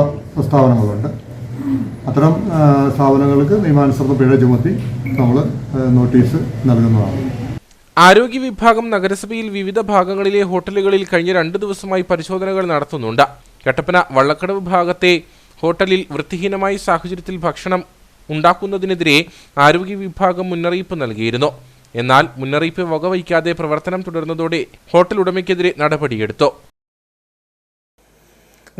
സ്ഥാപനങ്ങളുണ്ട്. അത്തരം സ്ഥാപനങ്ങൾക്ക് നിയമാനുസൃത പിഴ ചുമത്തി നമ്മൾ നോട്ടീസ് നൽകുന്നതാണ്. ആരോഗ്യ വിഭാഗം നഗരസഭയിൽ വിവിധ ഭാഗങ്ങളിലെ ഹോട്ടലുകളിൽ കഴിഞ്ഞ 2 ദിവസമായി പരിശോധനകൾ നടത്തുന്നുണ്ട്. കട്ടപ്പന വള്ളക്കടവ് ഭാഗത്തെ ഹോട്ടലിൽ വൃത്തിഹീനമായ സാഹചര്യത്തിൽ ഭക്ഷണം ഉണ്ടാക്കുന്നതിനെതിരെ ആരോഗ്യ വിഭാഗം മുന്നറിയിപ്പ് നൽകിയിരുന്നു. എന്നാൽ മുന്നറിയിപ്പ് വകവയ്ക്കാതെ പ്രവർത്തനം തുടർന്നതോടെ ഹോട്ടൽ ഉടമയ്ക്കെതിരെ നടപടിയെടുത്തു.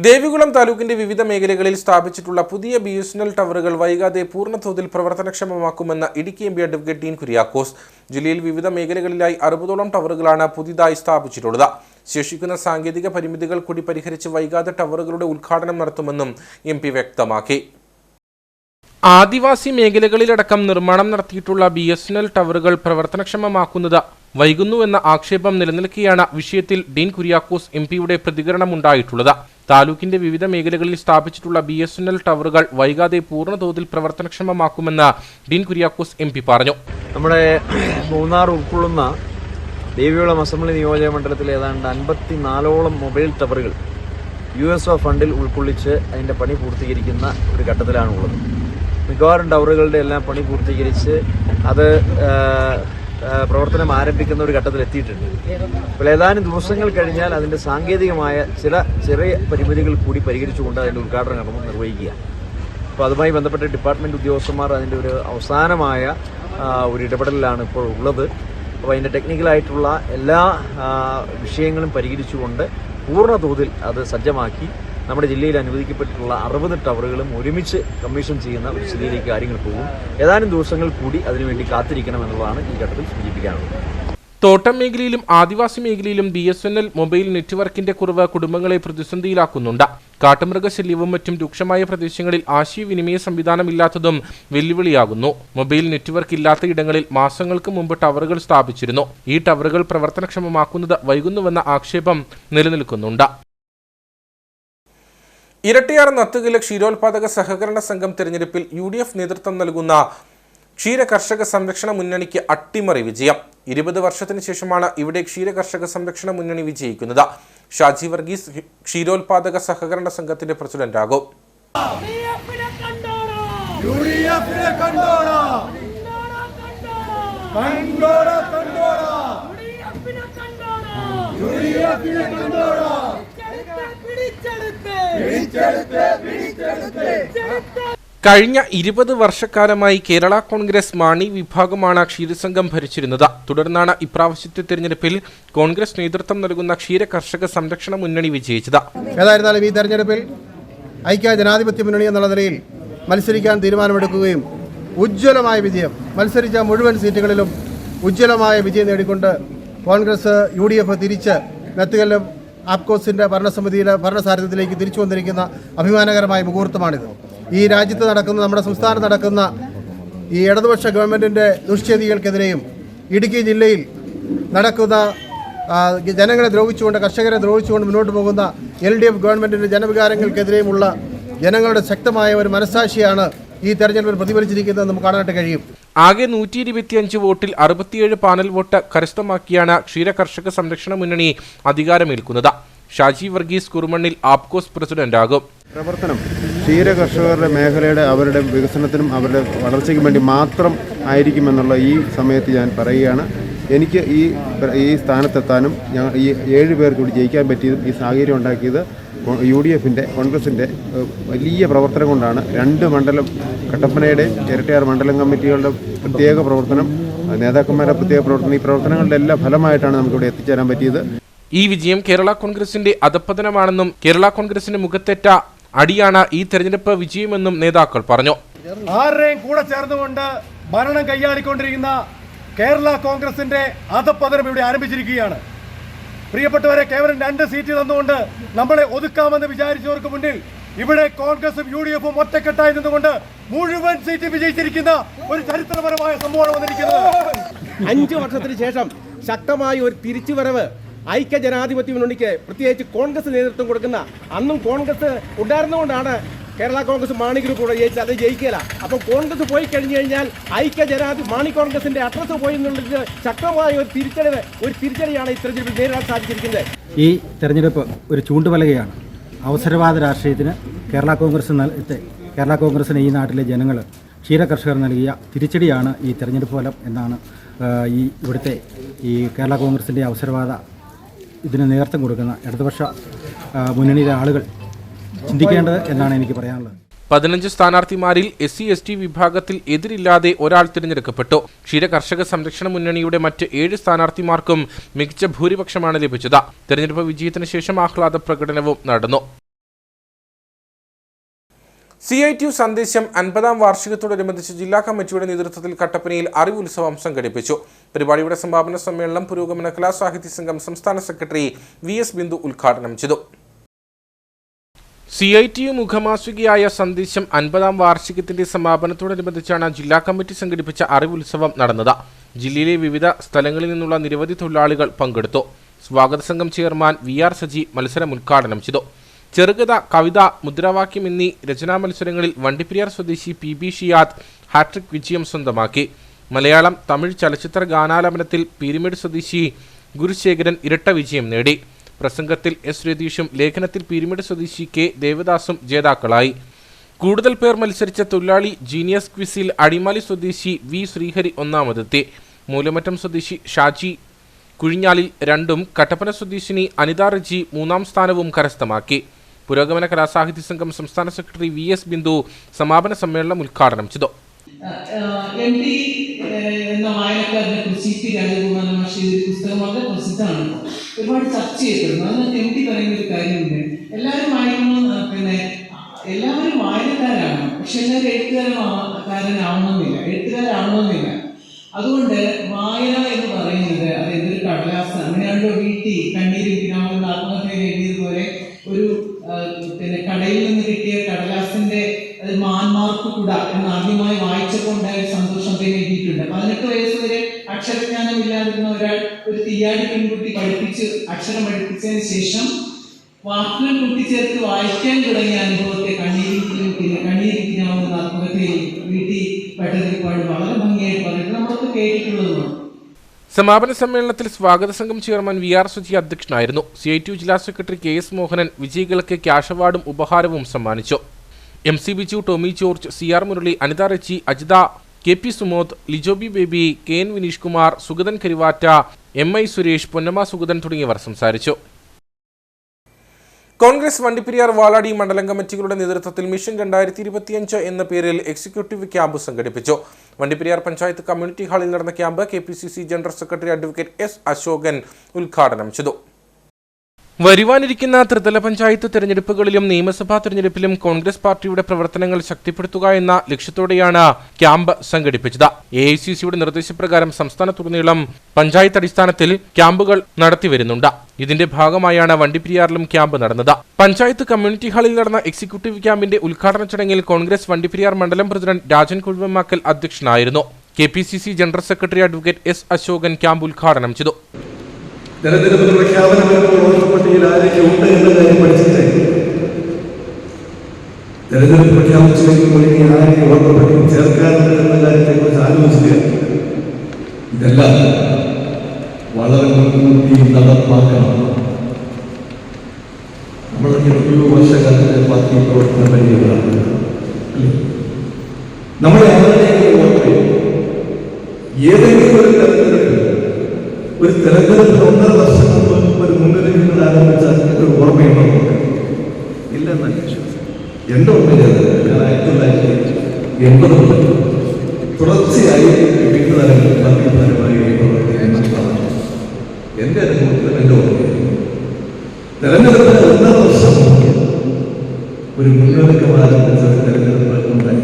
ദേവികുളം താലൂക്കിന്റെ വിവിധ മേഖലകളിൽ സ്ഥാപിച്ചിട്ടുള്ള പുതിയ BSNL ടവറുകൾ വൈകാതെ പൂർണ്ണതോതിൽ പ്രവർത്തനക്ഷമമാക്കുമെന്ന് ഇടുക്കി MP അഡ്വക്കേറ്റ് ഡീൻ കുര്യാക്കോസ്. ജില്ലയിൽ വിവിധ മേഖലകളിലായി 60ഓളം ടവറുകളാണ് പുതിയതായി സ്ഥാപിച്ചിട്ടുള്ളത്. ശേഷിക്കുന്ന സാങ്കേതിക പരിമിതികൾ കൂടി പരിഹരിച്ച് വൈകാതെ ടവറുകളുടെ ഉദ്ഘാടനം നടത്തുമെന്നും MP വ്യക്തമാക്കി. ആദിവാസി മേഖലകളിലടക്കം നിർമ്മാണം നടത്തിയിട്ടുള്ള BSNL ടവറുകൾ പ്രവർത്തനക്ഷമമാക്കുന്നത് വൈകുന്നുവെന്ന ആക്ഷേപം നിലനിൽക്കെയാണ് വിഷയത്തിൽ ഡീൻ കുര്യാക്കോസ് MP-യുടെ പ്രതികരണമുണ്ടായിട്ടുള്ളത്. താലൂക്കിന്റെ വിവിധ മേഖലകളിൽ സ്ഥാപിച്ചിട്ടുള്ള BSNL ടവറുകൾ വൈകാതെ പൂർണ്ണതോതിൽ പ്രവർത്തനക്ഷമമാക്കുമെന്ന് ഡീൻ കുര്യാക്കോസ് MP പറഞ്ഞു. നമ്മുടെ മൂന്നാർ ഉൾക്കൊള്ളുന്ന ദേവികുളം അസംബ്ലി നിയോജക മണ്ഡലത്തിൽ ഏതാണ്ട് 54ഓളം മൊബൈൽ ടവറുകൾ USO ഫണ്ടിൽ ഉൾക്കൊള്ളിച്ച് അതിൻ്റെ പണി പൂർത്തീകരിക്കുന്ന ഒരു ഘട്ടത്തിലാണുള്ളത്. മിക്കവാറും ടവറുകളുടെ എല്ലാം പണി പൂർത്തീകരിച്ച് അത് പ്രവർത്തനം ആരംഭിക്കുന്ന ഒരു ഘട്ടത്തിൽ എത്തിയിട്ടുണ്ട്. അപ്പോൾ ഏതാനും ദിവസങ്ങൾ കഴിഞ്ഞാൽ അതിൻ്റെ സാങ്കേതികമായ ചില ചെറിയ പരിമിതികൾ കൂടി പരിഹരിച്ചുകൊണ്ട് അതിൻ്റെ ഉദ്ഘാടന കർമ്മം നിർവഹിക്കുക. അപ്പോൾ അതുമായി ബന്ധപ്പെട്ട ഡിപ്പാർട്ട്മെൻറ്റ് ഉദ്യോഗസ്ഥന്മാർ അതിൻ്റെ ഒരു അവസാനമായ ഒരു ഇടപെടലിലാണ് ഇപ്പോൾ ഉള്ളത്. അപ്പോൾ അതിൻ്റെ ടെക്നിക്കലായിട്ടുള്ള എല്ലാ വിഷയങ്ങളും പരിഹരിച്ചുകൊണ്ട് പൂർണ്ണ തോതിൽ അത് സജ്ജമാക്കി നമ്മുടെ ജില്ലയിൽ അനുവദിക്കപ്പെട്ടിട്ടുള്ള 60 ടവറുകളും ഒരുമിച്ച് കമ്മീഷൻ ചെയ്യുന്ന ഒരു സ്ഥിതിയിലേക്ക് കാര്യങ്ങൾ പോകും. ഏതാനും ദിവസങ്ങൾ കൂടി അതിനുവേണ്ടി കാത്തിരിക്കണമെന്നുള്ളതാണ് ഈ ഘട്ടത്തിൽ സൂചിപ്പിക്കാനുള്ളത്. തോട്ടം മേഖലയിലും ആദിവാസി മേഖലയിലും BSNL മൊബൈൽ നെറ്റ്വർക്കിന്റെ കുറവ് കുടുംബങ്ങളെ പ്രതിസന്ധിയിലാക്കുന്നുണ്ട്. കാട്ടുമൃഗശല്യവും മറ്റും രൂക്ഷമായ പ്രദേശങ്ങളിൽ ആശയവിനിമയ സംവിധാനമില്ലാത്തതും വെല്ലുവിളിയാകുന്നു. മൊബൈൽ നെറ്റ്വർക്ക് ഇല്ലാത്ത ഇടങ്ങളിൽ മാസങ്ങൾക്ക് മുമ്പ് ടവറുകൾ സ്ഥാപിച്ചിരുന്നു. ഈ ടവറുകൾ പ്രവർത്തനക്ഷമമാക്കുന്നത് വൈകുന്നുവെന്ന ആക്ഷേപം നിലനിൽക്കുന്നുണ്ട്. ഇരട്ടിയാർ നത്തുകിലെ ക്ഷീരോത്പാദക സഹകരണ സംഘം തെരഞ്ഞെടുപ്പിൽ UDF നേതൃത്വം നൽകുന്ന ക്ഷീര കർഷക സംരക്ഷണ മുന്നണിക്ക് അട്ടിമറി വിജയം. 20 വർഷത്തിന് ശേഷമാണ് ഇവിടെ ക്ഷീര കർഷക സംരക്ഷണ മുന്നണി വിജയിക്കുന്നത്. ഷാജി വർഗീസ് ക്ഷീരോത്പാദക സഹകരണ സംഘത്തിന്റെ പ്രസിഡന്റാകും. കഴിഞ്ഞ 20 വർഷക്കാലമായി കേരള കോൺഗ്രസ് മാണി വിഭാഗമാണ് ക്ഷീരസംഘം ഭരിച്ചിരുന്നത്. തുടർന്നാണ് ഇപ്രാവശ്യത്തെ തെരഞ്ഞെടുപ്പിൽ കോൺഗ്രസ് നേതൃത്വം നൽകുന്ന ക്ഷീര കർഷക സംരക്ഷണ മുന്നണി വിജയിച്ചത്. ഏതായിരുന്നാലും ഈ തെരഞ്ഞെടുപ്പിൽ ഐക്യ ജനാധിപത്യ മുന്നണി എന്നുള്ള നിലയിൽ മത്സരിക്കാൻ തീരുമാനമെടുക്കുകയും ഉജ്ജ്വലമായ വിജയം, മത്സരിച്ച മുഴുവൻ സീറ്റുകളിലും ഉജ്ജ്വലമായ വിജയം നേടിക്കൊണ്ട് കോൺഗ്രസ് UDF തിരിച്ച് നെത്തുകല്ലും ആപ്കോസിൻ്റെ ഭരണസമിതിയിലെ ഭരണസാരഥ്യത്തിലേക്ക് തിരിച്ചു വന്നിരിക്കുന്ന അഭിമാനകരമായ മുഹൂർത്തമാണിത്. ഈ രാജ്യത്ത് നടക്കുന്ന, നമ്മുടെ സംസ്ഥാനത്ത് നടക്കുന്ന ഈ ഇടതുപക്ഷ ഗവൺമെൻറ്റിൻ്റെ ദുഷ്ചെയ്തികൾക്കെതിരെയും ഇടുക്കി ജില്ലയിൽ നടക്കുന്ന ജനങ്ങളെ ദ്രോഹിച്ചുകൊണ്ട്, കർഷകരെ ദ്രോഹിച്ചുകൊണ്ട് മുന്നോട്ട് പോകുന്ന LDF ഗവൺമെൻറ്റിൻ്റെ ജനവികാരങ്ങൾക്കെതിരെയുമുള്ള ജനങ്ങളുടെ ശക്തമായ ഒരു മനസ്സാക്ഷിയാണ് ഈ തെരഞ്ഞെടുപ്പിൽ പ്രതിഫലിച്ചിരിക്കുന്നത് നമുക്ക് കാണാനായിട്ട് കഴിയും. ആകെ 125 വോട്ടിൽ 67 പാനൽ വോട്ട് കരസ്ഥമാക്കിയാണ് ക്ഷീര കർഷക സംരക്ഷണ മുന്നണി അധികാരമേൽക്കുന്നത്. ഷാജി വർഗീസ് കുറുമണ്ണിൽ ആപ്കോസ് പ്രസിഡന്റാകും. പ്രവർത്തനം ക്ഷീര കർഷകരുടെ മേഖലയുടെ അവരുടെ വികസനത്തിനും അവരുടെ വളർച്ചയ്ക്കും വേണ്ടി മാത്രം ആയിരിക്കുമെന്നുള്ള ഈ സമയത്ത് ഞാൻ പറയുകയാണ്. എനിക്ക് ഈ സ്ഥാനത്തെത്താനും ഈ 7 പേർ കൂടി ജയിക്കാൻ പറ്റിയതും ഈ സാഹചര്യം ഉണ്ടാക്കിയത് UDFൻ്റെ കോൺഗ്രസിൻ്റെ വലിയ പ്രവർത്തനം കൊണ്ടാണ്. 2 മണ്ഡലം കട്ടപ്പനയുടെ ഇരട്ടിയാർ മണ്ഡലം കമ്മിറ്റികളുടെ പ്രത്യേക പ്രവർത്തനം, നേതാക്കന്മാരുടെ പ്രത്യേക പ്രവർത്തനം, ഈ പ്രവർത്തനങ്ങളുടെ എല്ലാ ഫലമായിട്ടാണ് നമുക്കിവിടെ എത്തിച്ചേരാൻ പറ്റിയത്. ഈ വിജയം കേരള കോൺഗ്രസിന്റെ അധപ്പതനമാണെന്നും കേരള കോൺഗ്രസിന് മുഖത്തേറ്റ അടിയാണ് ഈ തെരഞ്ഞെടുപ്പ് വിജയമെന്നും നേതാക്കൾ പറഞ്ഞു. ആരുടെയും കൂടെ ചേർന്നുകൊണ്ട് ഭരണം കൈയാളിക്കൊണ്ടിരിക്കുന്ന കേരള കോൺഗ്രസിന്റെ അധപ്പതനം ഇവിടെ ആരംഭിച്ചിരിക്കുകയാണ്. പ്രിയപ്പെട്ടവരെ, കേവലം 2 സീറ്റ് തന്നുകൊണ്ട് നമ്മളെ ഒതുക്കാമെന്ന് വിചാരിച്ചവർക്ക് മുന്നിൽ ഇവിടെ കോൺഗ്രസും UDFും ഒറ്റക്കെട്ടായി നിന്നുകൊണ്ട് മുഴുവൻ സീറ്റ് വിജയിച്ചിരിക്കുന്ന ഒരു ചരിത്രപരമായ സംഭവമാണ് വന്നിരിക്കുന്നത്. 5 വർഷത്തിന് ശേഷം ശക്തമായ ഒരു തിരിച്ചുവരവ് ഐക്യ ജനാധിപത്യ മുന്നണിക്ക്, പ്രത്യേകിച്ച് കോൺഗ്രസ് നേതൃത്വം കൊടുക്കുന്ന, അന്നും കോൺഗ്രസ് ഉണ്ടായിരുന്നുകൊണ്ടാണ് കേരള കോൺഗ്രസ് മാണി ഗ്രൂപ്പ് കൂടെ ജയിച്ചത്. അത് ജയിക്കില്ല. അപ്പോൾ കോൺഗ്രസ് പോയി കഴിഞ്ഞു കഴിഞ്ഞാൽ മാണി കോൺഗ്രസിന്റെ അഡ്രസ് പോയി എന്നുള്ളത് ശക്തമായ ഒരു തിരിച്ചടിയാണ് ഈ തെരഞ്ഞെടുപ്പിൽ നേരിടാൻ സാധിച്ചിരിക്കുന്നത്. ഈ തെരഞ്ഞെടുപ്പ് ഒരു ചൂണ്ടുപലകയാണ്. അവസരവാദ രാഷ്ട്രീയത്തിന് കേരള കോൺഗ്രസിന് ഈ നാട്ടിലെ ജനങ്ങൾ, ക്ഷീര കർഷകർ നൽകിയ തിരിച്ചടിയാണ് ഈ തെരഞ്ഞെടുപ്പ് ഫലം എന്നാണ് ഇവിടുത്തെ ഈ കേരള കോൺഗ്രസിൻ്റെ അവസരവാദ ഇതിന് നേതൃത്വം കൊടുക്കുന്ന ഇടതുപക്ഷ മുന്നണിയിലെ ആളുകൾ ചിന്തിക്കേണ്ടത് എന്നാണ് എനിക്ക് പറയാനുള്ളത്. 15 സ്ഥാനാർത്ഥിമാരിൽ SC/ST വിഭാഗത്തിൽ എതിരില്ലാതെ ഒരാൾ തിരഞ്ഞെടുക്കപ്പെട്ടു. ക്ഷീര കർഷക സംരക്ഷണ മുന്നണിയുടെ മറ്റ് 7 സ്ഥാനാർത്ഥിമാർക്കും മികച്ച ഭൂരിപക്ഷമാണ് ലഭിച്ചത്. തെരഞ്ഞെടുപ്പ് വിജയത്തിന് ശേഷം ആഹ്ലാദ പ്രകടനവും നടന്നു. CITU സന്ദേശം 50ാം വാർഷികത്തോടനുബന്ധിച്ച് ജില്ലാ കമ്മിറ്റിയുടെ നേതൃത്വത്തിൽ കട്ടപ്പനയിൽ അറിവുത്സവം സംഘടിപ്പിച്ചു. പരിപാടിയുടെ സമാപന സമ്മേളനം പുരോഗമന കലാസാഹിത്യ സംഘം സംസ്ഥാന സെക്രട്ടറി VS ബിന്ദു ഉദ്ഘാടനം ചെയ്തു. CITU മുഖമാസികയായ സന്ദേശം 50-ാം വാർഷികത്തിന്റെ സമാപനത്തോടനുബന്ധിച്ചാണ് ജില്ലാ കമ്മിറ്റി സംഘടിപ്പിച്ച അറിവുത്സവം നടന്നത്. ജില്ലയിലെ വിവിധ സ്ഥലങ്ങളിൽ നിന്നുള്ള നിരവധി തൊഴിലാളികൾ പങ്കെടുത്തു. സ്വാഗത സംഘം ചെയർമാൻ VR സജി മത്സരം ഉദ്ഘാടനം ചെയ്തു. ചെറുകഥ, കവിത, മുദ്രാവാക്യം എന്നീ രചനാ മത്സരങ്ങളിൽ വണ്ടിപ്പെരിയാർ സ്വദേശി PB ഷിയാദ് ഹാട്രിക് വിജയം സ്വന്തമാക്കി. മലയാളം, തമിഴ് ചലച്ചിത്ര ഗാനാലാപനത്തിൽ പീരുമേട് സ്വദേശി ഗുരുശേഖരൻ ഇരട്ട വിജയം നേടി. പ്രസംഗത്തിൽ S രതീഷും ലേഖനത്തിൽ പീരുമേട് സ്വദേശി K ദേവദാസും ജേതാക്കളായി. കൂടുതൽ പേർ മത്സരിച്ച തൊഴിലാളി ജീനിയസ് ക്വിസിൽ അടിമാലി സ്വദേശി V ശ്രീഹരി ഒന്നാമതെത്തി. മൂലമറ്റം സ്വദേശി ഷാജി കുഴിഞ്ഞാലിൽ 2ഉം കട്ടപ്പന സ്വദേശിനി അനിത റജി 3-ാം സ്ഥാനവും കരസ്ഥമാക്കി. പുരോഗമന കലാസാഹിത്യ സംഘം സംസ്ഥാന സെക്രട്ടറി VS ബിന്ദു സമാപന സമ്മേളനം ഉദ്ഘാടനം ചെയ്തു. MT എന്ന വായനക്കാരനെ കുറിച്ച് CP രാജഗോപാലൻ മാഷ് എഴുതിയ പുസ്തകം വളരെ പ്രസിദ്ധമാണ്, ഒരുപാട് ചർച്ച ചെയ്യപ്പെടുന്നു. അതിനകത്ത് MT പറയുന്ന ഒരു കാര്യമുണ്ട്, എല്ലാവരും വായിക്കണം, എല്ലാവരും വായനക്കാരാണ്, പക്ഷെ എല്ലാവരും എഴുത്തുകാരാവണമെന്നില്ല. അതുകൊണ്ട് വായന എന്ന് പറയുന്നത് അത് എന്തൊരു കടലാസ്, അങ്ങനെയാണല്ലോ വീട്ടിൽ കണ്ണീരിപ്പിനാവുന്ന ആത്മകഥയിൽ എഴുതിയതുപോലെ ഒരു കടയിൽ നിന്ന് കിട്ടിയ കടലാസിന്റെ മാൻമാർക്ക് കൂട എന്ന് ആദ്യമായി വായിച്ചപ്പോൾ ഉണ്ടായ സന്തോഷം അദ്ദേഹം എഴുതിയിട്ടുണ്ട്. 18 വയസ്സ് വരെ അക്ഷരജ്ഞാനം ഇല്ലാതിരുന്ന ഒരു തീയാടി പെൺകുട്ടി അക്ഷരം പഠിപ്പിച്ചതിന് ശേഷം വാക്കുകൾ കൂട്ടിച്ചേർത്ത് വായിക്കാൻ തുടങ്ങിയ അനുഭവത്തെ കണ്ണീരിപ്പിനാവുന്ന ആത്മകഥയിൽ വീട്ടിൽ പെട്ടതിരിപ്പാട് വളരെ ഭംഗിയായിട്ട് പറയുന്നത് നമ്മളൊക്കെ കേട്ടിട്ടുള്ളതുമാണ്. സമാപന സമ്മേളനത്തിൽ സ്വാഗത സംഘം ചെയർമാൻ VR സുജി അധ്യക്ഷനായിരുന്നു. CITU ജില്ലാ സെക്രട്ടറി KS മോഹനൻ വിജയികൾക്ക് ക്യാഷ് അവാർഡും ഉപഹാരവും സമ്മാനിച്ചു. MC Biju, Tommy George, CR Murali, Anitha Rachi, Ajitha, KP Sumod, Lijobi Baby, KN Vineesh Kumar, Sugathan Karivatta, MI Suresh, Ponnamma Sugathan തുടങ്ങിയവർ സംസാരിച്ചു. കോൺഗ്രസ് വണ്ടിപ്പെരിയാർ വാളാടി മണ്ഡലം കമ്മിറ്റികളുടെ നേതൃത്വത്തിൽ മിഷൻ 2025 എന്ന പേരിൽ എക്സിക്യൂട്ടീവ് ക്യാമ്പ് സംഘടിപ്പിച്ചു. വണ്ടിപ്പെരിയാർ പഞ്ചായത്ത് കമ്മ്യൂണിറ്റി ഹാളിൽ നടന്ന camp KPCC general secretary advocate S Ashokan ഉദ്ഘാടനം ചെയ്തു. വരുവാനിരിക്കുന്ന ത്രിതല പഞ്ചായത്ത് തെരഞ്ഞെടുപ്പുകളിലും നിയമസഭാ തെരഞ്ഞെടുപ്പിലും കോൺഗ്രസ് പാർട്ടിയുടെ പ്രവർത്തനങ്ങൾ ശക്തിപ്പെടുത്തുക എന്ന ലക്ഷ്യത്തോടെയാണ് ക്യാമ്പ് സംഘടിപ്പിച്ചത്. AICCയുടെ നിർദ്ദേശപ്രകാരം സംസ്ഥാനത്തുടനീളം പഞ്ചായത്ത് അടിസ്ഥാനത്തിൽ ക്യാമ്പുകൾ നടത്തിവരുന്നുണ്ട്. ഇതിന്റെ ഭാഗമായാണ് വണ്ടിപ്പെരിയാറിലും ക്യാമ്പ് നടന്നത്. പഞ്ചായത്ത് കമ്മ്യൂണിറ്റി ഹാളിൽ നടന്ന എക്സിക്യൂട്ടീവ് ക്യാമ്പിന്റെ ഉദ്ഘാടന ചടങ്ങിൽ കോൺഗ്രസ് വണ്ടിപ്പെരിയാർ മണ്ഡലം പ്രസിഡന്റ് രാജൻ കുഴുവമാക്കൽ അധ്യക്ഷനായിരുന്നു. KPCC general secretary advocate S Ashokan camp ഉദ്ഘാടനം ചെയ്തു. തെരഞ്ഞെടുപ്പ് പ്രഖ്യാപനം വരുമ്പോൾ വോട്ടർപട്ടികയിൽ ആരൊക്കെ ഉണ്ട് എന്ന കാര്യം പഠിച്ചിട്ട് തെരഞ്ഞെടുപ്പ് പ്രഖ്യാപിച്ചു കഴിയുമ്പോൾ ഇനി ആരൊക്കെ വോട്ടർപട്ടികയിൽ ചേർക്കാറുണ്ട് എന്ന കാര്യത്തെക്കുറിച്ച് ആലോചിക്കുക. ഇതെല്ലാം വളരെ മുൻകൂട്ടി നടപ്പാക്കണം. നമ്മളൊക്കെ എത്രയോ വർഷകാലത്തെ പാർട്ടി പ്രവർത്തന പരിചയമാണ്. നമ്മളെ ആരെങ്കിലും വോട്ട് ചെയ്യും. ഏതെങ്കിലും ഒരു തെരഞ്ഞെടുപ്പിൽ 1.5 വർഷം മുമ്പ് ഒരു മുന്നൊരുക്കങ്ങൾ ആരംഭിച്ചാൽ ഒരു ഓർമ്മയുണ്ടോ? ഇല്ലെന്നല്ല വിശ്വാസം. എൻ്റെ ഓർമ്മയില്ല. ഞാൻ 1980 മുതൽ തുടർച്ചയായി വിവിധ തലങ്ങളിൽ പാർട്ടിപരമായി പ്രവർത്തിക്കുന്ന എൻ്റെ അനുഭവത്തിൽ എൻ്റെ ഓർമ്മയിൽ തെരഞ്ഞെടുപ്പിന് 1.5 വർഷം ഒരു മുന്നൊരുക്കം ആരംഭിച്ച തെരഞ്ഞെടുപ്പ് ഉണ്ടായി.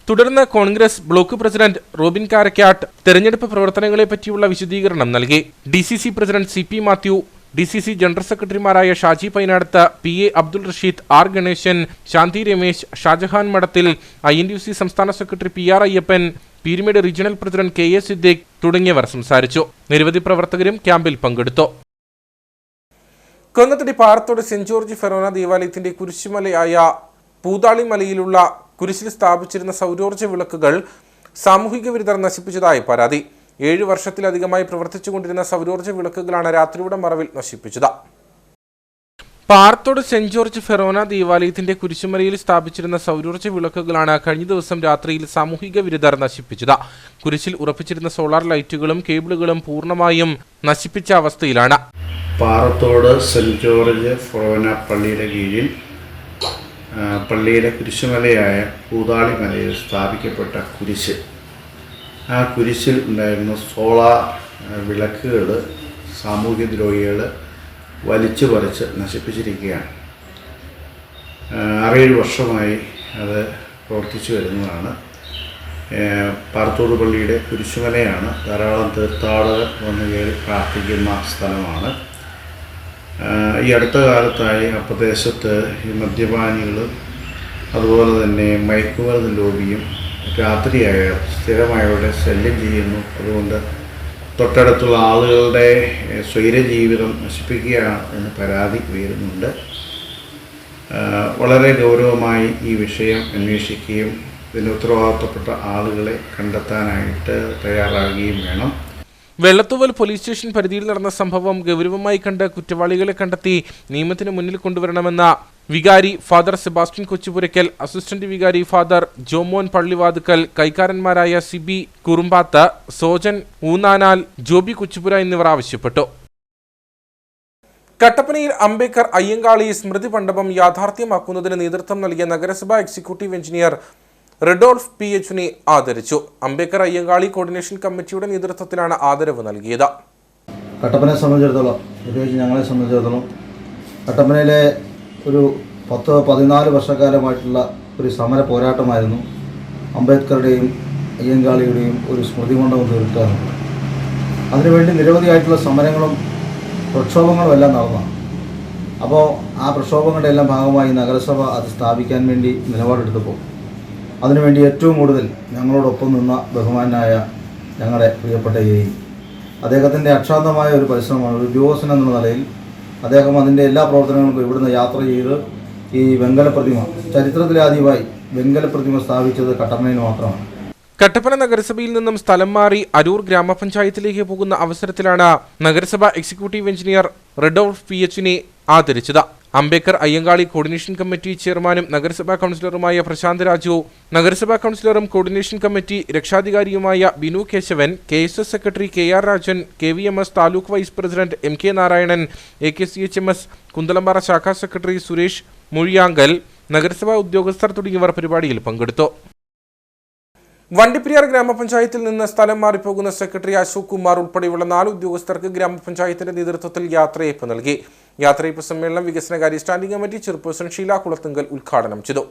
തുടർന്ന് Congress block president Robin Karakkad തെരഞ്ഞെടുപ്പ് പ്രവർത്തനങ്ങളെ പറ്റിയുള്ള വിശദീകരണം നൽകി. DCC president CP Mathew, DCC general സെക്രട്ടറിമാരായ ഷാജി പൈനാടത്ത്, PA അബ്ദുൾ റഷീദ്, R ഗണേശൻ, ശാന്തി രമേശ്, ഷാജഹാൻ മഠത്തിൽ, INUC സംസ്ഥാന secretary PR Ayyappan, Peermade regional president KA Siddique തുടങ്ങിയവർ സംസാരിച്ചു. നിരവധി പ്രവർത്തകരും ക്യാമ്പിൽ പങ്കെടുത്തു. Konnathady Parathodu saint George forane ദേവാലയത്തിന്റെ കുരിശുമലയായ പൂതാളിമലയിലുള്ള കുരിശിൽ സ്ഥാപിച്ചിരുന്ന സൗരോർജ്ജ വിളക്കുകൾ സാമൂഹിക വിരുദ്ധർ നശിപ്പിച്ചതായി പരാതി. 7 വർഷത്തിലധികമായി പ്രവർത്തിച്ചുകൊണ്ടിരുന്ന സൗരോർജ്ജ വിളക്കുകളാണ് രാത്രിയുടെ മറവിൽ നശിപ്പിച്ചത്. പാറത്തോട് സെന്റ് ജോർജ് ഫെറോന ദേവാലയത്തിന്റെ കുരിശുമലയിൽ സ്ഥാപിച്ചിരുന്ന സൗരോർജ്ജ വിളക്കുകളാണ് കഴിഞ്ഞ ദിവസം രാത്രിയിൽ സാമൂഹിക വിരുദ്ധർ നശിപ്പിച്ചത്. കുരിശിൽ ഉറപ്പിച്ചിരുന്ന സോളാർ ലൈറ്റുകളും കേബിളുകളും പൂർണ്ണമായും നശിപ്പിച്ച അവസ്ഥയിലാണ്. പാറത്തോട് സെന്റ് ജോർജ് ഫെറോന പള്ളിയുടെ കീഴിൽ പള്ളിയുടെ കുരിശുമലയായ പൂതാളിമലയിൽ സ്ഥാപിക്കപ്പെട്ട കുരിശ്, ആ കുരിശിൽ ഉണ്ടായിരുന്ന സോളാർ വിളക്കുകൾ സാമൂഹ്യദ്രോഹികൾ വലിച്ചു പറിച്ച് നശിപ്പിച്ചിരിക്കുകയാണ്. 6-7 വർഷമായി അത് പ്രവർത്തിച്ചു വരുന്നതാണ്. പാറത്തോട് പള്ളിയുടെ കുരിശുമലയാണ്. ധാരാളം തീർത്ഥാടകർ വന്ന് കയറി പ്രാർത്ഥിക്കുന്ന സ്ഥലമാണ്. ഈ അടുത്ത കാലത്തായി ആ പ്രദേശത്ത് ഈ മദ്യപാനികൾ അതുപോലെ തന്നെ മയക്കുമരുന്ന് ലോബിയും രാത്രിയായ സ്ഥിരമായവരുടെ ശല്യം ചെയ്യുന്നു. അതുകൊണ്ട് തൊട്ടടുത്തുള്ള ആളുകളുടെ സ്വൈരജീവിതം നശിപ്പിക്കുക എന്ന് പരാതി ഉയരുന്നുണ്ട്. വളരെ ഗൗരവമായി ഈ വിഷയം അന്വേഷിക്കുകയും ഇതിന് ഉത്തരവാദിത്തപ്പെട്ട ആളുകളെ കണ്ടെത്താനായിട്ട് തയ്യാറാകുകയും വേണം. വെള്ളത്തൂവൽ പോലീസ് സ്റ്റേഷൻ പരിധിയിൽ നടന്ന സംഭവം ഗൗരവമായി കണ്ട് കുറ്റവാളികളെ കണ്ടെത്തി നിയമത്തിന് മുന്നിൽ കൊണ്ടുവരണമെന്ന വികാരി ഫാദർ സെബാസ്റ്റ്യൻ കൊച്ചുപുരയ്ക്കൽ, അസിസ്റ്റന്റ് വികാരി ഫാദർ ജോമോൻ പള്ളിവാതുക്കൽ, കൈക്കാരന്മാരായ സിബി കുറുമ്പാത്ത്, സോജൻ ഊന്നാനാൽ, ജോബി കൊച്ചുപുര എന്നിവർ ആവശ്യപ്പെട്ടു. കട്ടപ്പനയിൽ അംബേദ്കർ അയ്യങ്കാളി സ്മൃതി മണ്ഡപം യാഥാർത്ഥ്യമാക്കുന്നതിന് നേതൃത്വം നൽകിയ നഗരസഭാ എക്സിക്യൂട്ടീവ് എഞ്ചിനീയർ റെഡോൾഫ് PHനെ ആദരിച്ചു. അംബേദ്കർ അയ്യങ്കാളി കോർഡിനേഷൻ കമ്മിറ്റിയുടെ നേതൃത്വത്തിലാണ് ആദരവ് നൽകിയത്. കട്ടപ്പനയെ സംബന്ധിച്ചിടത്തോളം, പ്രത്യേകിച്ച് ഞങ്ങളെ സംബന്ധിച്ചിടത്തോളം കട്ടപ്പനയിലെ ഒരു 10-14 വർഷക്കാലമായിട്ടുള്ള ഒരു സമര പോരാട്ടമായിരുന്നു അംബേദ്കറുടെയും അയ്യങ്കാളിയുടെയും ഒരു സ്മൃതി മണ്ഡപം തീർക്കുക. അതിനുവേണ്ടി നിരവധിയായിട്ടുള്ള സമരങ്ങളും പ്രക്ഷോഭങ്ങളും എല്ലാം നടന്നതാണ്. അപ്പോൾ ആ പ്രക്ഷോഭങ്ങളുടെ എല്ലാം ഭാഗമായി നഗരസഭ അത് സ്ഥാപിക്കാൻ വേണ്ടി നിലപാടെടുത്തപ്പോൾ അതിനുവേണ്ടി ഏറ്റവും കൂടുതൽ ഞങ്ങളോടൊപ്പം നിന്ന ബഹുമാനായ ഞങ്ങളുടെ പ്രിയപ്പെട്ട അദ്ദേഹത്തിൻ്റെ അക്ഷാന്തമായ ഒരു പരിശ്രമമാണ്. ഒരു ഉദ്യോഗസ്ഥൻ എന്നുള്ള നിലയിൽ അദ്ദേഹം അതിൻ്റെ എല്ലാ പ്രവർത്തനങ്ങൾക്കും ഇവിടുന്ന് യാത്ര ചെയ്ത് ഈ വെങ്കല പ്രതിമ, ചരിത്രത്തിലാദ്യമായി വെങ്കല പ്രതിമ സ്ഥാപിച്ചത് കട്ടപ്പനയിൽ മാത്രമാണ്. കട്ടപ്പന നഗരസഭയിൽ നിന്നും സ്ഥലം മാറി അരൂർ ഗ്രാമപഞ്ചായത്തിലേക്ക് പോകുന്ന അവസരത്തിലാണ് നഗരസഭാ എക്സിക്യൂട്ടീവ് എഞ്ചിനീയർ റെഡോൾഫ് PHനെ ആദരിച്ചത്. അംബേദ്കർ അയ്യങ്കാളി കോർഡിനേഷൻ കമ്മിറ്റി ചെയർമാനും നഗരസഭാ കൗൺസിലറുമായ പ്രശാന്ത് രാജു, നഗരസഭാ കൗൺസിലറും കോർഡിനേഷൻ കമ്മിറ്റി രക്ഷാധികാരിയുമായ Binu Kesavan, KSS secretary KR Rajan, KVMS taluk vice president MK Narayanan, AKCHMS Kunthalampara ശാഖാ സെക്രട്ടറി സുരേഷ് മുഴിയാങ്കൽ, നഗരസഭാ ഉദ്യോഗസ്ഥർ തുടങ്ങിയവർ പരിപാടിയിൽ പങ്കെടുത്തു. വണ്ടിപ്പെരിയാർ ഗ്രാമപഞ്ചായത്തിൽ നിന്ന് സ്ഥലം മാറിപ്പോകുന്ന സെക്രട്ടറി അശോക് കുമാർ ഉൾപ്പെടെയുള്ള 4 ഉദ്യോഗസ്ഥർക്ക് ഗ്രാമപഞ്ചായത്തിന്റെ നേതൃത്വത്തിൽ യാത്രയയപ്പ് നൽകി. യാത്രയയപ്പ് സമ്മേളനം വികസനകാര്യ standing committee chairperson Sheela Kulathunkal ഉദ്ഘാടനം ചെയ്തു.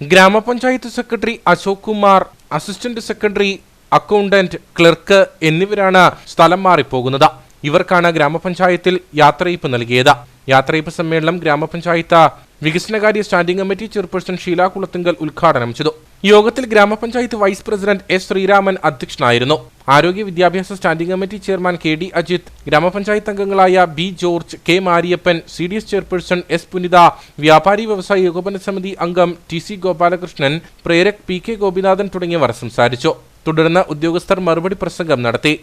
ഗ്രാമപഞ്ചായത്ത് secretary Ashok Kumar, assistant secretary, accountant, clerk എന്നിവരാണ് സ്ഥലം മാറിപ്പോകുന്നത്. ഇവർക്കാണ് ഗ്രാമപഞ്ചായത്തിൽ യാത്രയയപ്പ് നൽകിയത്. യാത്രയയപ്പ് സമ്മേളനം ഗ്രാമപഞ്ചായത്ത് വികസനകാര്യ standing committee chairperson Sheela Kulathunkal ഉദ്ഘാടനം ചെയ്തു. യോഗത്തിൽ ഗ്രാമപഞ്ചായത്ത് വൈസ് പ്രസിഡന്റ് S ശ്രീരാമൻ അധ്യക്ഷനായിരുന്നു. ആരോഗ്യ വിദ്യാഭ്യാസ standing committee chairman KD Ajith, ഗ്രാമപഞ്ചായത്ത് അംഗങ്ങളായ B George, K Mariyappan, CDS chairperson S Punitha, വ്യാപാരി വ്യവസായി ഏകോപന സമിതി അംഗം TC ഗോപാലകൃഷ്ണൻ, പ്രേരക് PK ഗോപിനാഥൻ തുടങ്ങിയവർ സംസാരിച്ചു. തുടർന്ന് ഉദ്യോഗസ്ഥർ മറുപടി പ്രസംഗം നടത്തി.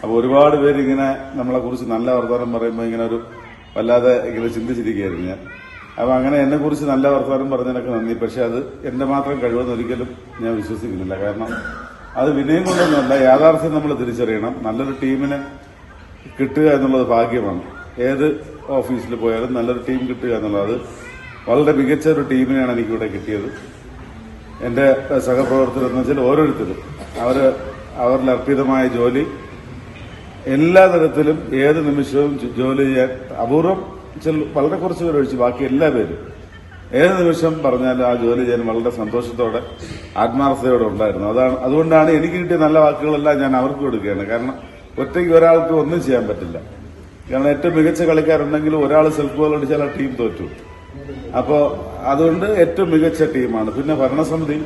അപ്പോൾ ഒരുപാട് പേര് ഇങ്ങനെ നമ്മളെ കുറിച്ച് നല്ല വർത്തമാനം പറയുമ്പോൾ ഇങ്ങനെ ഒരു വല്ലാതെ ഇങ്ങനെ ചിന്തിച്ചിരിക്കുകയായിരുന്നു ഞാൻ. അപ്പോൾ അങ്ങനെ എന്നെക്കുറിച്ച് നല്ല വർത്തമാനം പറഞ്ഞതിനൊക്കെ നന്ദി. പക്ഷെ അത് എൻ്റെ മാത്രം കഴിവെന്ന് ഒരിക്കലും ഞാൻ വിശ്വസിക്കുന്നില്ല. കാരണം അത് വിനയം കൊണ്ടൊന്നുമല്ല, യാഥാർത്ഥ്യം നമ്മൾ തിരിച്ചറിയണം. നല്ലൊരു ടീമിനെ കിട്ടുക എന്നുള്ളത് ഭാഗ്യമാണ്. ഏത് ഓഫീസിൽ പോയാലും നല്ലൊരു ടീം കിട്ടുക എന്നുള്ളത്, വളരെ മികച്ച ഒരു ടീമിനെയാണ് എനിക്കിവിടെ കിട്ടിയത്. എൻ്റെ സഹപ്രവർത്തകർ എന്ന് വെച്ചാൽ ഓരോരുത്തരും അവരിൽ അർപ്പിതമായ ജോലി എല്ലാ തരത്തിലും ഏത് നിമിഷവും ജോലി ചെയ്യാൻ, അപൂർവം വളരെ കുറച്ച് പേര് ഒഴിച്ച് ബാക്കി എല്ലാ പേരും ഏത് നിമിഷം പറഞ്ഞാലും ആ ജോലി ചെയ്യാൻ വളരെ സന്തോഷത്തോടെ ആത്മാർത്ഥതയോടെ ഉണ്ടായിരുന്നു. അതുകൊണ്ടാണ് എനിക്ക് കിട്ടിയ നല്ല വാക്കുകളെല്ലാം ഞാൻ അവർക്ക് കൊടുക്കുകയാണ്. കാരണം ഒറ്റയ്ക്ക് ഒരാൾക്ക് ഒന്നും ചെയ്യാൻ പറ്റില്ല. കാരണം ഏറ്റവും മികച്ച കളിക്കാരുണ്ടെങ്കിലും ഒരാൾ സെൽഫ് ഗോൾ അടിച്ചാൽ ആ ടീം തോറ്റു. അപ്പോൾ അതുകൊണ്ട് ഏറ്റവും മികച്ച ടീമാണ്. പിന്നെ ഭരണസമിതി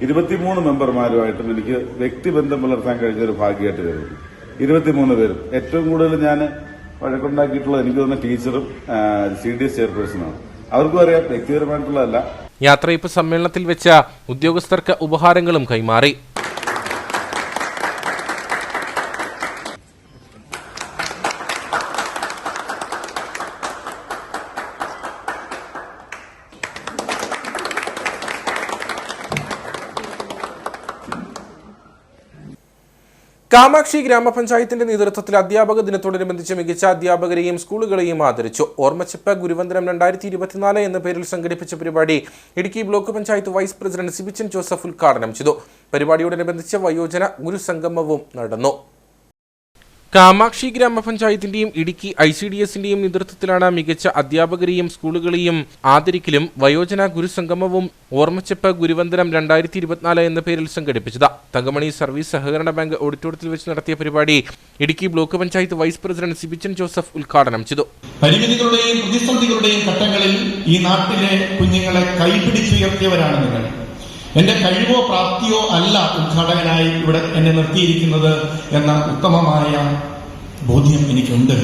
23 മെമ്പർമാരുമായിട്ടും എനിക്ക് വ്യക്തിബന്ധം പുലർത്താൻ കഴിഞ്ഞൊരു ഭാഗ്യമായിട്ട് കരുതുന്നു. 23 പേരും. ഏറ്റവും കൂടുതൽ ഞാൻ വഴക്കുണ്ടാക്കിയിട്ടുള്ളത് എനിക്ക് തോന്നുന്ന ടീച്ചറും CDS ചെയർപേഴ്സണാണ്. അവർക്കും അറിയാം, വ്യക്തിപരമായിട്ടുള്ളതല്ല. യാത്രയയപ്പ് സമ്മേളനത്തിൽ വെച്ച ഉദ്യോഗസ്ഥർക്ക് ഉപഹാരങ്ങളും കൈമാറി. കാമാക്ഷി ഗ്രാമപഞ്ചായത്തിന്റെ നേതൃത്വത്തിൽ അധ്യാപക ദിനത്തോടനുബന്ധിച്ച് മികച്ച അധ്യാപകരെയും സ്കൂളുകളെയും ആദരിച്ചു. ഓർമ്മച്ചപ്പ് ഗുരുവന്ദനം 2024 എന്ന പേരിൽ സംഘടിപ്പിച്ച പരിപാടി Idukki block panchayat vice president Sibichan Joseph ഉദ്ഘാടനം ചെയ്തു. പരിപാടിയോടനുബന്ധിച്ച് വയോജന ഗുരുസംഗമവും നടന്നു. കാമാക്ഷി ഗ്രാമപഞ്ചായത്തിന്റെയും ഇടുക്കി ICDSന്റെയും നേതൃത്വത്തിലാണ് മികച്ച അധ്യാപകരെയും സ്കൂളുകളെയും ആദരിക്കലും വയോജന ഗുരുസംഗമവും ഓർമ്മച്ചെപ്പ് ഗുരുവന്ദനം 2024 എന്ന പേരിൽ സംഘടിപ്പിച്ചത്. തങ്കമണി സർവീസ് സഹകരണ ബാങ്ക് ഓഡിറ്റോറിയത്തിൽ വെച്ച് നടത്തിയ പരിപാടി Idukki block panchayat vice president Sibichan Joseph ഉദ്ഘാടനം ചെയ്തു. പരിമിതികളുടെയും പ്രതിസന്ധികളുടെയും ഘട്ടങ്ങളിൽ ഈ നാട്ടിലെ കുഞ്ഞുങ്ങളെ കൈപിടിച്ചുയർത്തിയവരാണ് നിങ്ങൾ. എന്റെ കഴിവോ പ്രാപ്തിയോ അല്ല ഉദ്ഘാടകനായി ഇവിടെ എന്നെ നിർത്തിയിരിക്കുന്നത് എന്ന ഉത്തമമായ ബോധ്യം എനിക്കുണ്ട്.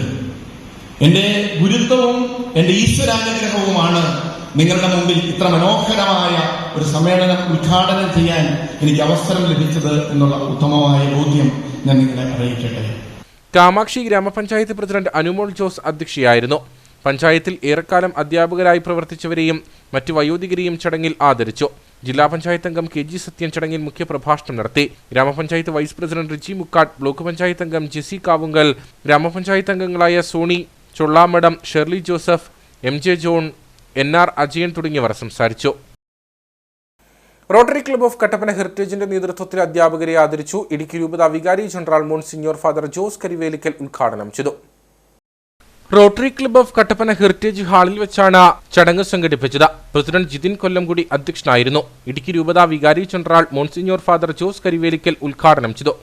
എന്റെ ഗുരുത്വവും എന്റെ ഈശ്വരാനുഗ്രഹവുമാണ് നിങ്ങളുടെ മുമ്പിൽ ഇത്ര മനോഹരമായ ഒരു സമ്മേളനം ഉദ്ഘാടനം ചെയ്യാൻ എനിക്ക് അവസരം ലഭിച്ചത് എന്നുള്ള ഉത്തമമായ ബോധ്യം ഞാൻ നിങ്ങളെ അറിയിക്കട്ടെ. കാമാക്ഷി ഗ്രാമപഞ്ചായത്ത് പ്രസിഡന്റ് അനുമോൾ ജോസ് അധ്യക്ഷയായിരുന്നു. പഞ്ചായത്തിൽ ഏറെക്കാലം അധ്യാപകരായി പ്രവർത്തിച്ചവരെയും മറ്റു വയോധികരെയും ചടങ്ങിൽ ആദരിച്ചു. ജില്ലാ പഞ്ചായത്ത് അംഗം KG സത്യൻ ചടങ്ങിൽ മുഖ്യപ്രഭാഷണം നടത്തി. ഗ്രാമപഞ്ചായത്ത് vice president Richie Mukkatt, block panchayat അംഗം ജെസി കാവുങ്കൽ, ഗ്രാമപഞ്ചായത്ത് അംഗങ്ങളായ Soni Chollamadam, Shirley Joseph, MJ John, NR Ajayan തുടങ്ങിയവർ സംസാരിച്ചു. റോട്ടറി ക്ലബ്ബ് ഓഫ് കട്ടപ്പന ഹെറിറ്റേജിന്റെ നേതൃത്വത്തിൽ അധ്യാപകരെ ആദരിച്ചു. ഇടുക്കി രൂപത വികാരി general monsignor father Jose Karivelikkal ഉദ്ഘാടനം ചെയ്തു. Rotary club of Kattappana heritage ഹാളിൽ വെച്ചാണ് ചടങ്ങ് സംഘടിപ്പിച്ചത്. പ്രസിഡന്റ് ജിതിൻ കൊല്ലംകുടി അധ്യക്ഷനായിരുന്നു. ഇടുക്കി രൂപത വികാരി general monsignor father Jose Karivelikkal ഉദ്ഘാടനം ചെയ്തു.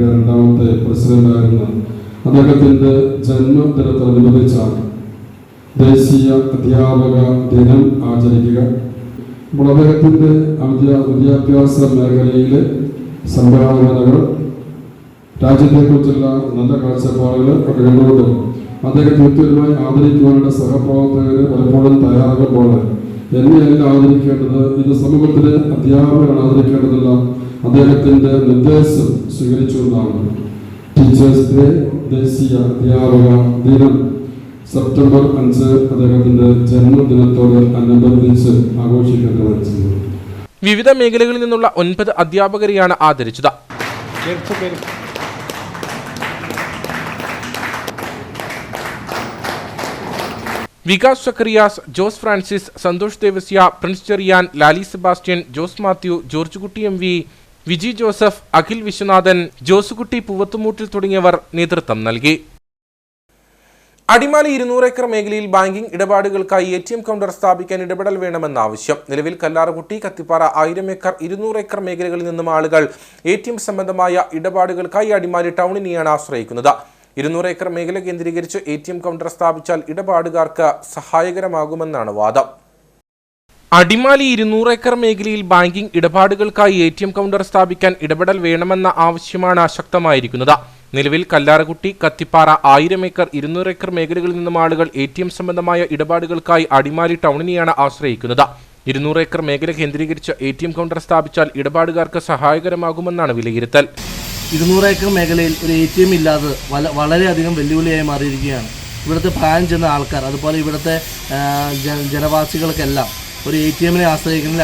രണ്ടാമത്തെ പ്രസിഡന്റായിരുന്ന അദ്ദേഹത്തിന്റെ ജന്മദിനത്തോടനുബന്ധിച്ചാണ് ദേശീയ അധ്യാപക ദിനം ആചരിക്കുക. അപ്പോൾ അദ്ദേഹത്തിന്റെ വിദ്യാഭ്യാസ മേഖലയിലെ സംഭാവനകൾ, രാജ്യത്തെക്കുറിച്ചുള്ള നല്ല കാഴ്ചപ്പാടുകൾ ഒക്കെ കണ്ടുകൊണ്ട് അദ്ദേഹത്തെ വ്യക്തിപരമായി ആദരിക്കുവാനുള്ള സഹപ്രവർത്തകർ പലപ്പോഴും തയ്യാറാകുമ്പോൾ എന്നെയല്ല ആദരിക്കേണ്ടത്, ഇത് സമൂഹത്തിലെ അധ്യാപകരാണ് ആദരിക്കേണ്ടതല്ല, അദ്ദേഹത്തിന്റെ നിർദ്ദേശം സ്വീകരിച്ചുകൊണ്ടാണ് ടീച്ചേഴ്സ് ഡേ, ദേശീയ അധ്യാപക ദിനം സെപ്റ്റംബർ 5 അദ്ദേഹത്തിന്റെ ജന്മദിനത്തോട് അനുബന്ധിച്ച് ആഘോഷിക്കേണ്ടത്. വിവിധ മേഖലകളിൽ നിന്നുള്ള 9 അധ്യാപകരെയാണ് ആദരിച്ചത്. Vikas Zacharias, Jose Francis, Santhosh Devasya, Prince Cheriyan, Lali Sebastian, Jose Mathew, George Kutty MV, Viji Joseph, Akhil Viswanathan, Josekutty Poovathumoottil തുടങ്ങിയവർ നേതൃത്വം നൽകി. അടിമാലി 200 ഏക്കർ മേഖലയിൽ ബാങ്കിംഗ് ഇടപാടുകൾക്കായി ATM കൗണ്ടർ സ്ഥാപിക്കാൻ ഇടപെടൽ വേണമെന്ന ആവശ്യം. നിലവിൽ കല്ലാറുകുട്ടി, കത്തിപ്പാറ, 1000 ഏക്കർ, 200 ഏക്കർ മേഖലകളിൽ നിന്നും ആളുകൾ ATM സംബന്ധമായ ഇടപാടുകൾക്കായി അടിമാലി ടൗണിനെയാണ് ആശ്രയിക്കുന്നത്. 200 ഏക്കർ മേഖല കേന്ദ്രീകരിച്ച് ATM കൗണ്ടർ സ്ഥാപിച്ചാൽ ഇടപാടുകാർക്ക് സഹായകരമാകുമെന്നാണ് വാദം. അടിമാലി 200 ഏക്കർ മേഖലയിൽ ബാങ്കിംഗ് ഇടപാടുകൾക്കായി ATM കൗണ്ടർ സ്ഥാപിക്കാൻ ഇടപെടൽ വേണമെന്ന ആവശ്യമാണ് ശക്തമായിരിക്കുന്നത്. നിലവിൽ കല്ലാറുകുട്ടി, കത്തിപ്പാറ, 1000 ഏക്കർ, 200 ഏക്കർ മേഖലകളിൽ നിന്നും ആളുകൾ ATM സംബന്ധമായ ഇടപാടുകൾക്കായി അടിമാലി ടൗണിനെയാണ് ആശ്രയിക്കുന്നത്. 200 ഏക്കർ മേഖല കേന്ദ്രീകരിച്ച് ATM കൗണ്ടർ സ്ഥാപിച്ചാൽ ഇടപാടുകാർക്ക് സഹായകരമാകുമെന്നാണ് വിലയിരുത്തൽ. 200 ഏക്കർ മേഖലയിൽ ഒരു ATM ഇല്ലാതെ വളരെയധികം വെല്ലുവിളിയായി മാറിയിരിക്കുകയാണ്. ഇവിടുത്തെ പ്രായം ചെന്ന ആൾക്കാർ, അതുപോലെ ഇവിടുത്തെ ജനവാസികൾക്കെല്ലാം ഒരു ATMനെ ആശ്രയിക്കുന്നതിൽ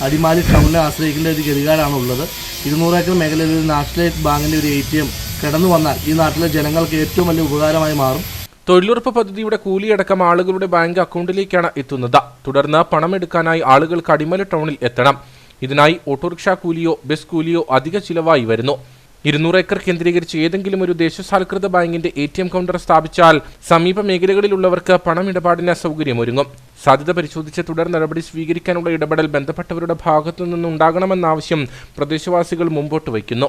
അടിമാലി ടൗണിനെ ആശ്രയിക്കേണ്ട ഒരു ഗതികാരാണുള്ളത്. 200 ഏക്കർ മേഖലയിൽ ഒരു നാഷണലൈസ്ഡ് ബാങ്കിൻ്റെ ഒരു ATM കടന്നു വന്നാൽ ഈ നാട്ടിലെ ജനങ്ങൾക്ക് ഏറ്റവും വലിയ ഉപകാരമായി മാറും. തൊഴിലുറപ്പ് പദ്ധതിയുടെ കൂലിയടക്കം ആളുകളുടെ ബാങ്ക് അക്കൗണ്ടിലേക്കാണ് എത്തുന്നത്. തുടർന്ന് പണമെടുക്കാനായി ആളുകൾക്ക് അടിമാലി ടൗണിൽ എത്തണം. ഇതിനായി ഓട്ടോറിക്ഷ കൂലിയോ ബസ് കൂലിയോ അധിക ചിലവായി വരുന്നു. 200 ഏക്കർ കേന്ദ്രീകരിച്ച് ഏതെങ്കിലും ഒരു ദേശസാൽകൃത ബാങ്കിന്റെ ATM കൗണ്ടർ സ്ഥാപിച്ചാൽ സമീപ മേഖലകളിലുള്ളവർക്ക് പണമിടപാടിന് സൗകര്യമൊരുങ്ങും. സാധ്യത പരിശോധിച്ച് തുടർ നടപടി സ്വീകരിക്കാനുള്ള ഇടപെടൽ ബന്ധപ്പെട്ടവരുടെ ഭാഗത്തു നിന്നുണ്ടാകണമെന്ന ആവശ്യം പ്രദേശവാസികൾ മുമ്പോട്ട് വയ്ക്കുന്നു.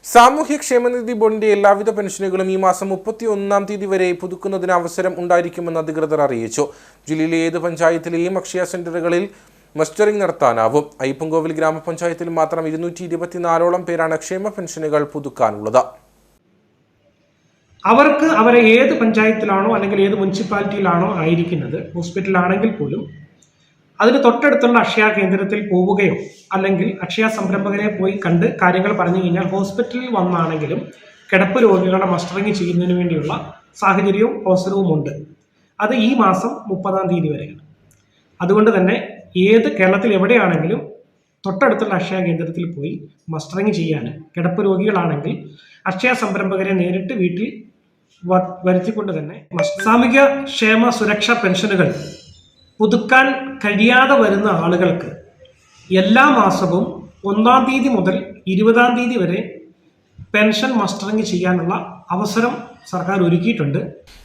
സാമൂഹ്യക്ഷേമനിധി ബോർഡിന്റെ എല്ലാവിധ പെൻഷനുകളും ഈ മാസം 31-ാം തീയതി വരെ പുതുക്കുന്നതിന് അവസരം ഉണ്ടായിരിക്കുമെന്ന് അധികൃതർ അറിയിച്ചു. ജില്ലയിലെ ഏത് പഞ്ചായത്തിലെയും അക്ഷയ സെന്ററുകളിൽ മസ്റ്ററിംഗ് നടത്താനാവും. അയ്യപ്പൻകോവിൽ ഗ്രാമപഞ്ചായത്തിൽ മാത്രം 224ഓളം പേരാണ് ക്ഷേമ പെൻഷനുകൾ പുതുക്കാനുള്ളത്. അവർക്ക് അവരെ ഏത് പഞ്ചായത്തിലാണോ അല്ലെങ്കിൽ ഏത് മുനിസിപ്പാലിറ്റിയിലാണോ ആയിരിക്കുന്നത്, ഹോസ്പിറ്റലാണെങ്കിൽ പോലും അതിന് തൊട്ടടുത്തുള്ള അക്ഷയ കേന്ദ്രത്തിൽ പോവുകയോ അല്ലെങ്കിൽ അക്ഷയ സംരംഭകരെ പോയി കണ്ട് കാര്യങ്ങൾ പറഞ്ഞു കഴിഞ്ഞാൽ ഹോസ്പിറ്റലിൽ വന്നാണെങ്കിലും കിടപ്പ് രോഗികളുടെ മസ്റ്ററിംഗ് ചെയ്യുന്നതിന് വേണ്ടിയുള്ള സാഹചര്യവും അവസരവുമുണ്ട്. അത് ഈ മാസം 30-ാം തീയതി വരെയാണ്. അതുകൊണ്ട് തന്നെ കേരളത്തിൽ എവിടെയാണെങ്കിലും തൊട്ടടുത്തുള്ള അക്ഷയ കേന്ദ്രത്തിൽ പോയി മസ്റ്ററിംഗ് ചെയ്യാൻ, കിടപ്പ് രോഗികളാണെങ്കിൽ അക്ഷയ സംരംഭകരെ നേരിട്ട് വീട്ടിൽ വരുത്തിക്കൊണ്ട് തന്നെ സാമൂഹ്യ ക്ഷേമ സുരക്ഷാ പെൻഷനുകൾ പുതുക്കാൻ കഴിയാതെ വരുന്ന ആളുകൾക്ക് എല്ലാ മാസവും 1-ാം തീയതി മുതൽ 20-ാം തീയതി വരെ പെൻഷൻ മസ്റ്ററിംഗ് ചെയ്യാനുള്ള അവസരം സർക്കാർ ഒരുക്കിയിട്ടുണ്ട്.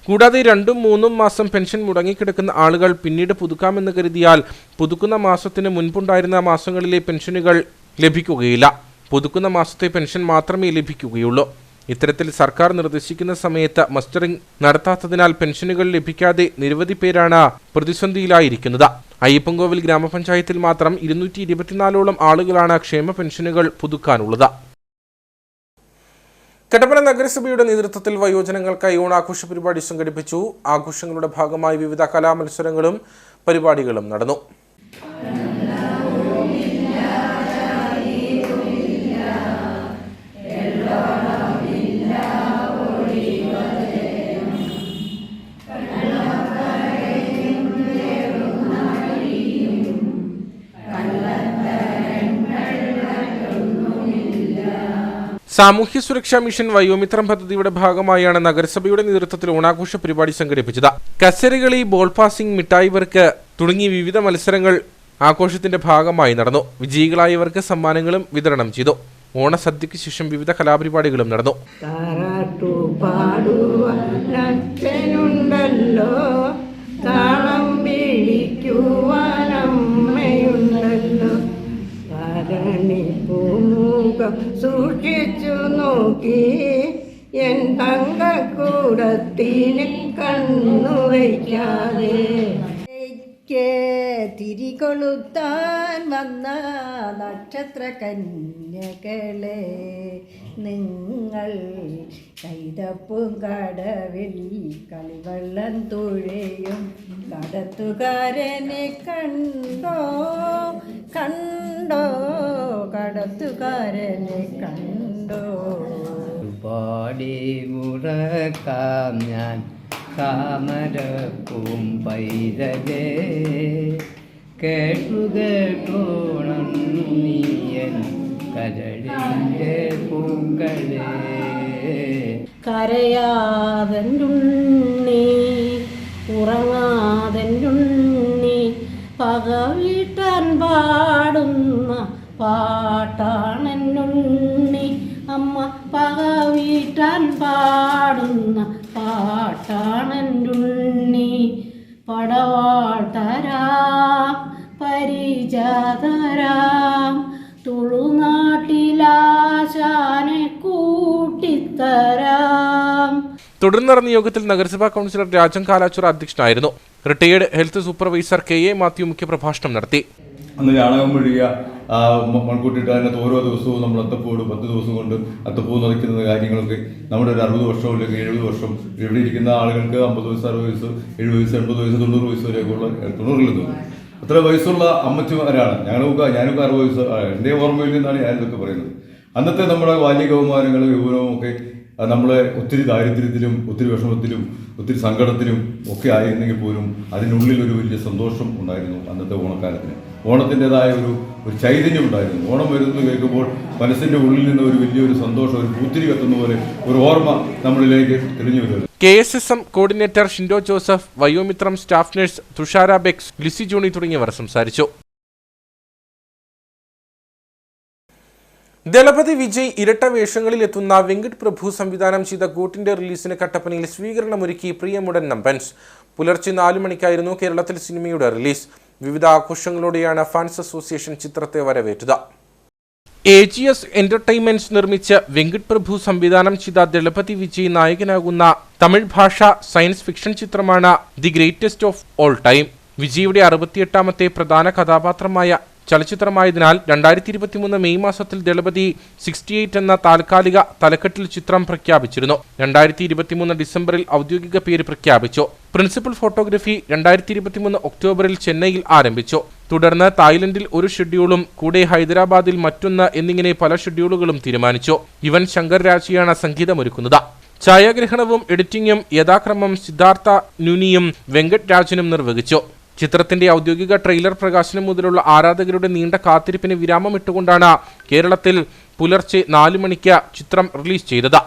കൂടാതെ 2-3 മാസം പെൻഷൻ മുടങ്ങിക്കിടക്കുന്ന ആളുകൾ പിന്നീട് പുതുക്കാമെന്ന് കരുതിയാൽ പുതുക്കുന്ന മാസത്തിന് മുൻപുണ്ടായിരുന്ന മാസങ്ങളിലെ പെൻഷനുകൾ ലഭിക്കുകയില്ല. പുതുക്കുന്ന മാസത്തെ പെൻഷൻ മാത്രമേ ലഭിക്കുകയുള്ളൂ. ഇത്തരത്തിൽ സർക്കാർ നിർദ്ദേശിക്കുന്ന സമയത്ത് മസ്റ്ററിംഗ് നടത്താത്തതിനാൽ പെൻഷനുകൾ ലഭിക്കാതെ നിരവധി പേരാണ് പ്രതിസന്ധിയിലായിരിക്കുന്നത്. അയ്യപ്പൻകോവിൽ ഗ്രാമപഞ്ചായത്തിൽ മാത്രം 224ഓളം ആളുകളാണ് ക്ഷേമ പെൻഷനുകൾ പുതുക്കാനുള്ളത്. കട്ടപ്പന നഗരസഭയുടെ നേതൃത്വത്തിൽ വയോജനങ്ങൾക്കായി ഓണാഘോഷ പരിപാടി സംഘടിപ്പിച്ചു. ആഘോഷങ്ങളുടെ ഭാഗമായി വിവിധ കലാമത്സരങ്ങളും പരിപാടികളും നടന്നു. സാമൂഹ്യ സുരക്ഷാ മിഷൻ വയോമിത്രം പദ്ധതിയുടെ ഭാഗമായാണ് നഗരസഭയുടെ നേതൃത്വത്തിൽ ഓണാഘോഷ പരിപാടി സംഘടിപ്പിച്ചത്. കസേരകളി, ബോൾ പാസിംഗ്, മിഠായി വർക്ക് തുടങ്ങി വിവിധ മത്സരങ്ങൾ ആഘോഷത്തിന്റെ ഭാഗമായി നടന്നു. വിജയികളായവർക്ക് സമ്മാനങ്ങളും വിതരണം ചെയ്തു. ഓണസദ്യയ്ക്ക് ശേഷം വിവിധ കലാപരിപാടികളും നടന്നു. സൂക്ഷിച്ചു നോക്കി എൻ തങ്കക്കൂടത്തിന് കണ്ണു വയ്ക്കാതെ തിരികൊളുത്താൻ വന്ന നക്ഷത്ര കന്യകളെ നിങ്ങൾ കൈതപ്പും കടവിൽ കളിവെള്ളം തുഴയും കടത്തുകാരനെ കണ്ടോ കണ്ടോ കടത്തുകാരനെ കണ്ടോ. പാടി മുറക്കാം ഞാൻ താമരപ്പൂം പൈതലേ കേട്ടുകേട്ടോണം നീയൻ കരളിൻ്റെ പൂങ്കളേ. കരയാതെന്നുണ്ണി ഉറങ്ങാതെന്നുണ്ണി പകവീട്ടാൻ പാടുന്ന പാട്ടാണെന്നുണ്ണി. അമ്മ പകവീട്ടാൻ പാടുന്ന പാട്ടാണെന്നുണ്ണി. പടവാട്ടരാം പരിചാതരാം തുളുനാട്ടിലാശാനെ കൂട്ടിത്തരാം. തുടർന്ന് നടന്ന യോഗത്തിൽ നഗരസഭാ കൗൺസിലർ രാജൻ കാലാച്ചുറ അധ്യക്ഷനായിരുന്നു. Retired health supervisor KA Mathew മുഖ്യപ്രഭാഷണം നടത്തി. അന്ന് ചാണകം മെഴുകിയ മൺകൂട്ടിട്ട് അതിനകത്ത് ഓരോ ദിവസവും നമ്മൾ അത്തപ്പൂട് 10 ദിവസം കൊണ്ട് അത്തപ്പൂ നിറയ്ക്കുന്ന കാര്യങ്ങളൊക്കെ നമ്മുടെ ഒരു 60 വർഷം അല്ലെങ്കിൽ 70 വർഷം ഇവിടെ ഇരിക്കുന്ന ആളുകൾക്ക് 50 വയസ്സ് 60 വയസ്സ് 70 വയസ്സ് 80 വയസ്സ് 90 വയസ്സ് വരെയൊക്കെയുള്ള 90 തോന്നും അത്ര വയസ്സുള്ള അമ്മച്ചിമാരാണ് ഞാനൊക്കെ 60 വയസ്സ് എൻ്റെ ഓർമ്മയിൽ നിന്നാണ് ഞാനിതൊക്കെ പറയുന്നത്. അന്നത്തെ നമ്മുടെ ബാല്യകൗമാരങ്ങളും യൗവനവും ഒക്കെ നമ്മളെ ഒത്തിരി ദാരിദ്ര്യത്തിലും ഒത്തിരി വിഷമത്തിലും ഒത്തിരി സങ്കടത്തിലും ഒക്കെ ആയിരുന്നെങ്കിൽ പോലും അതിനുള്ളിൽ ഒരു വലിയ സന്തോഷം ഉണ്ടായിരുന്നു. അന്നത്തെ ഓണക്കാലത്തിന് ഓണത്തിൻ്റെതായ ഒരു ചൈതന്യം ഉണ്ടായിരുന്നു. ഓണം വരുന്നത് കേൾക്കുമ്പോൾ മനസ്സിൻ്റെ ഉള്ളിൽ നിന്ന് ഒരു വലിയൊരു സന്തോഷം, ഒരു പൂത്തിരി കത്തുന്ന പോലെ ഒരു ഓർമ്മ നമ്മളിലേക്ക് തെളിഞ്ഞു വരുന്നത്. KSSM coordinator Shindo Joseph, Vayomithram staff nurse Thushara Bex, Lissy Johny തുടങ്ങിയവർ സംസാരിച്ചു. ദളപതി വിജയ് ഇരട്ട വേഷങ്ങളിലെത്തുന്ന വെങ്കട് പ്രഭു സംവിധാനം ചെയ്ത ഗോട്ടിന്റെ റിലീസിന് കട്ടപ്പനയിൽ സ്വീകരണമൊരുക്കി പ്രിയമുടൻ നമ്പൻസ്. പുലർച്ചെ 4 മണിക്കായിരുന്നു കേരളത്തിൽ സിനിമയുടെ റിലീസ്. വിവിധ ആഘോഷങ്ങളോടെയാണ് ഫാൻസ് അസോസിയേഷൻ ചിത്രത്തെ വരവേറ്റത്. AGS എന്റർടൈൻമെന്റ്സ് നിർമ്മിച്ച് വെങ്കട് പ്രഭു സംവിധാനം ചെയ്ത ദളപതി വിജയ് നായകനാകുന്ന തമിഴ് ഭാഷ സയൻസ് ഫിക്ഷൻ ചിത്രമാണ് the greatest of all time. വിജയുടെ 68ാമത്തെ പ്രധാന കഥാപാത്രമായ ചലച്ചിത്രമായതിനാൽ 2023 മെയ് മാസത്തിൽ ദളപതി 68 എന്ന താൽക്കാലിക തലക്കെട്ടിൽ ചിത്രം പ്രഖ്യാപിച്ചിരുന്നു. 2023 ഡിസംബറിൽ ഔദ്യോഗിക പേര് പ്രഖ്യാപിച്ചു. പ്രിൻസിപ്പൽ ഫോട്ടോഗ്രഫി 2023 ഒക്ടോബറിൽ ചെന്നൈയിൽ ആരംഭിച്ചു. തുടർന്ന് തായ്ലൻഡിൽ ഒരു ഷെഡ്യൂളും കൂടെ ഹൈദരാബാദിൽ മറ്റൊന്ന് എന്നിങ്ങനെ പല ഷെഡ്യൂളുകളും തീരുമാനിച്ചു. യുവൻ ശങ്കർ രാജയാണ് സംഗീതമൊരുക്കുന്നത്. ഛായാഗ്രഹണവും എഡിറ്റിംഗും യഥാക്രമം സിദ്ധാർത്ഥ നുനിയും വെങ്കട് രാജനും നിർവഹിച്ചു. ചിത്രത്തിന്റെ ഔദ്യോഗിക ട്രെയിലർ പ്രകാശനം മുതലുള്ള ആരാധകരുടെ നീണ്ട കാത്തിരിപ്പിന് വിരാമമിട്ടുകൊണ്ടാണ് കേരളത്തിൽ പുലർച്ചെ 4 മണിക്ക് ചിത്രം റിലീസ് ചെയ്തത്.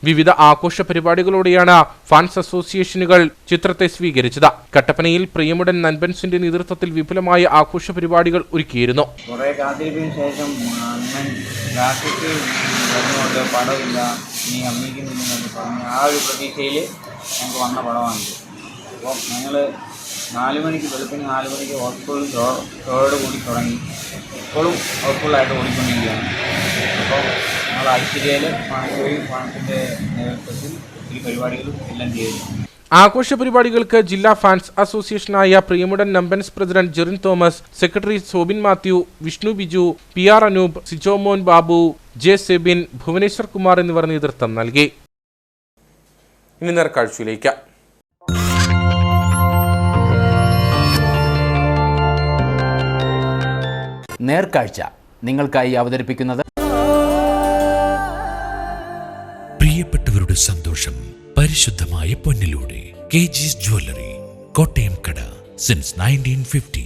വിവിധ ആഘോഷ പരിപാടികളോടെയാണ് ഫാൻസ് അസോസിയേഷനുകൾ ചിത്രത്തെ സ്വീകരിച്ചത്. കട്ടപ്പനയിൽ പ്രിയമുടൻ നൻപൻസിന്റെ നേതൃത്വത്തിൽ വിപുലമായ ആഘോഷ പരിപാടികൾ ഒരുക്കിയിരുന്നു. കുറെ കാത്തിരിപ്പിന് ശേഷം ഗ്രാഫിക്ക് വരുന്നുണ്ട്, പടമില്ല, ഇനി അഭിനയിക്കുന്നില്ലെന്നൊക്കെ പറഞ്ഞ് ആ ഒരു പ്രതീക്ഷയിൽ ഞങ്ങൾക്ക് വന്ന പടമാണിത്. അപ്പോൾ ഞങ്ങൾ 4 മണിക്ക് വെളുപ്പിന് 4 മണിക്ക് ഹൗസ്ഫുൾ ഷോയോട് കൂടി തുടങ്ങി. ഇപ്പോഴും ഹൗസ്ഫുള്ളായിട്ട് ഓടിക്കൊണ്ടിരിക്കുകയാണ്. അപ്പോൾ ഞങ്ങൾ ഐശ്വര്യയിൽ ഫാൻസിൻ്റെ നേതൃത്വത്തിൽ ഈ പരിപാടികളും എല്ലാം ചെയ്തു. ആഘോഷ പരിപാടികൾക്ക് ജില്ലാ ഫാൻസ് അസോസിയേഷനായ Priyamudan Nanbans president Jerin Thomas, secretary Sobin Mathew, Vishnu Biju, PR Anoop, Sijomon Babu, J Sebin, Bhubaneswar Kumar എന്നിവർ നേതൃത്വം നൽകി. ഇനി നേർക്കാഴ്ചയിലേക്ക്. നേർക്കാഴ്ച നിങ്ങൾക്കായി അവതരിപ്പിക്കുന്നത് പ്രിയപ്പെട്ടവരുടെ സന്തോഷം പരിശുദ്ധമായ പൊന്നിലൂടെ KG's ജ്വല്ലറി, കോട്ടയം കട, സിൻസ് 1950.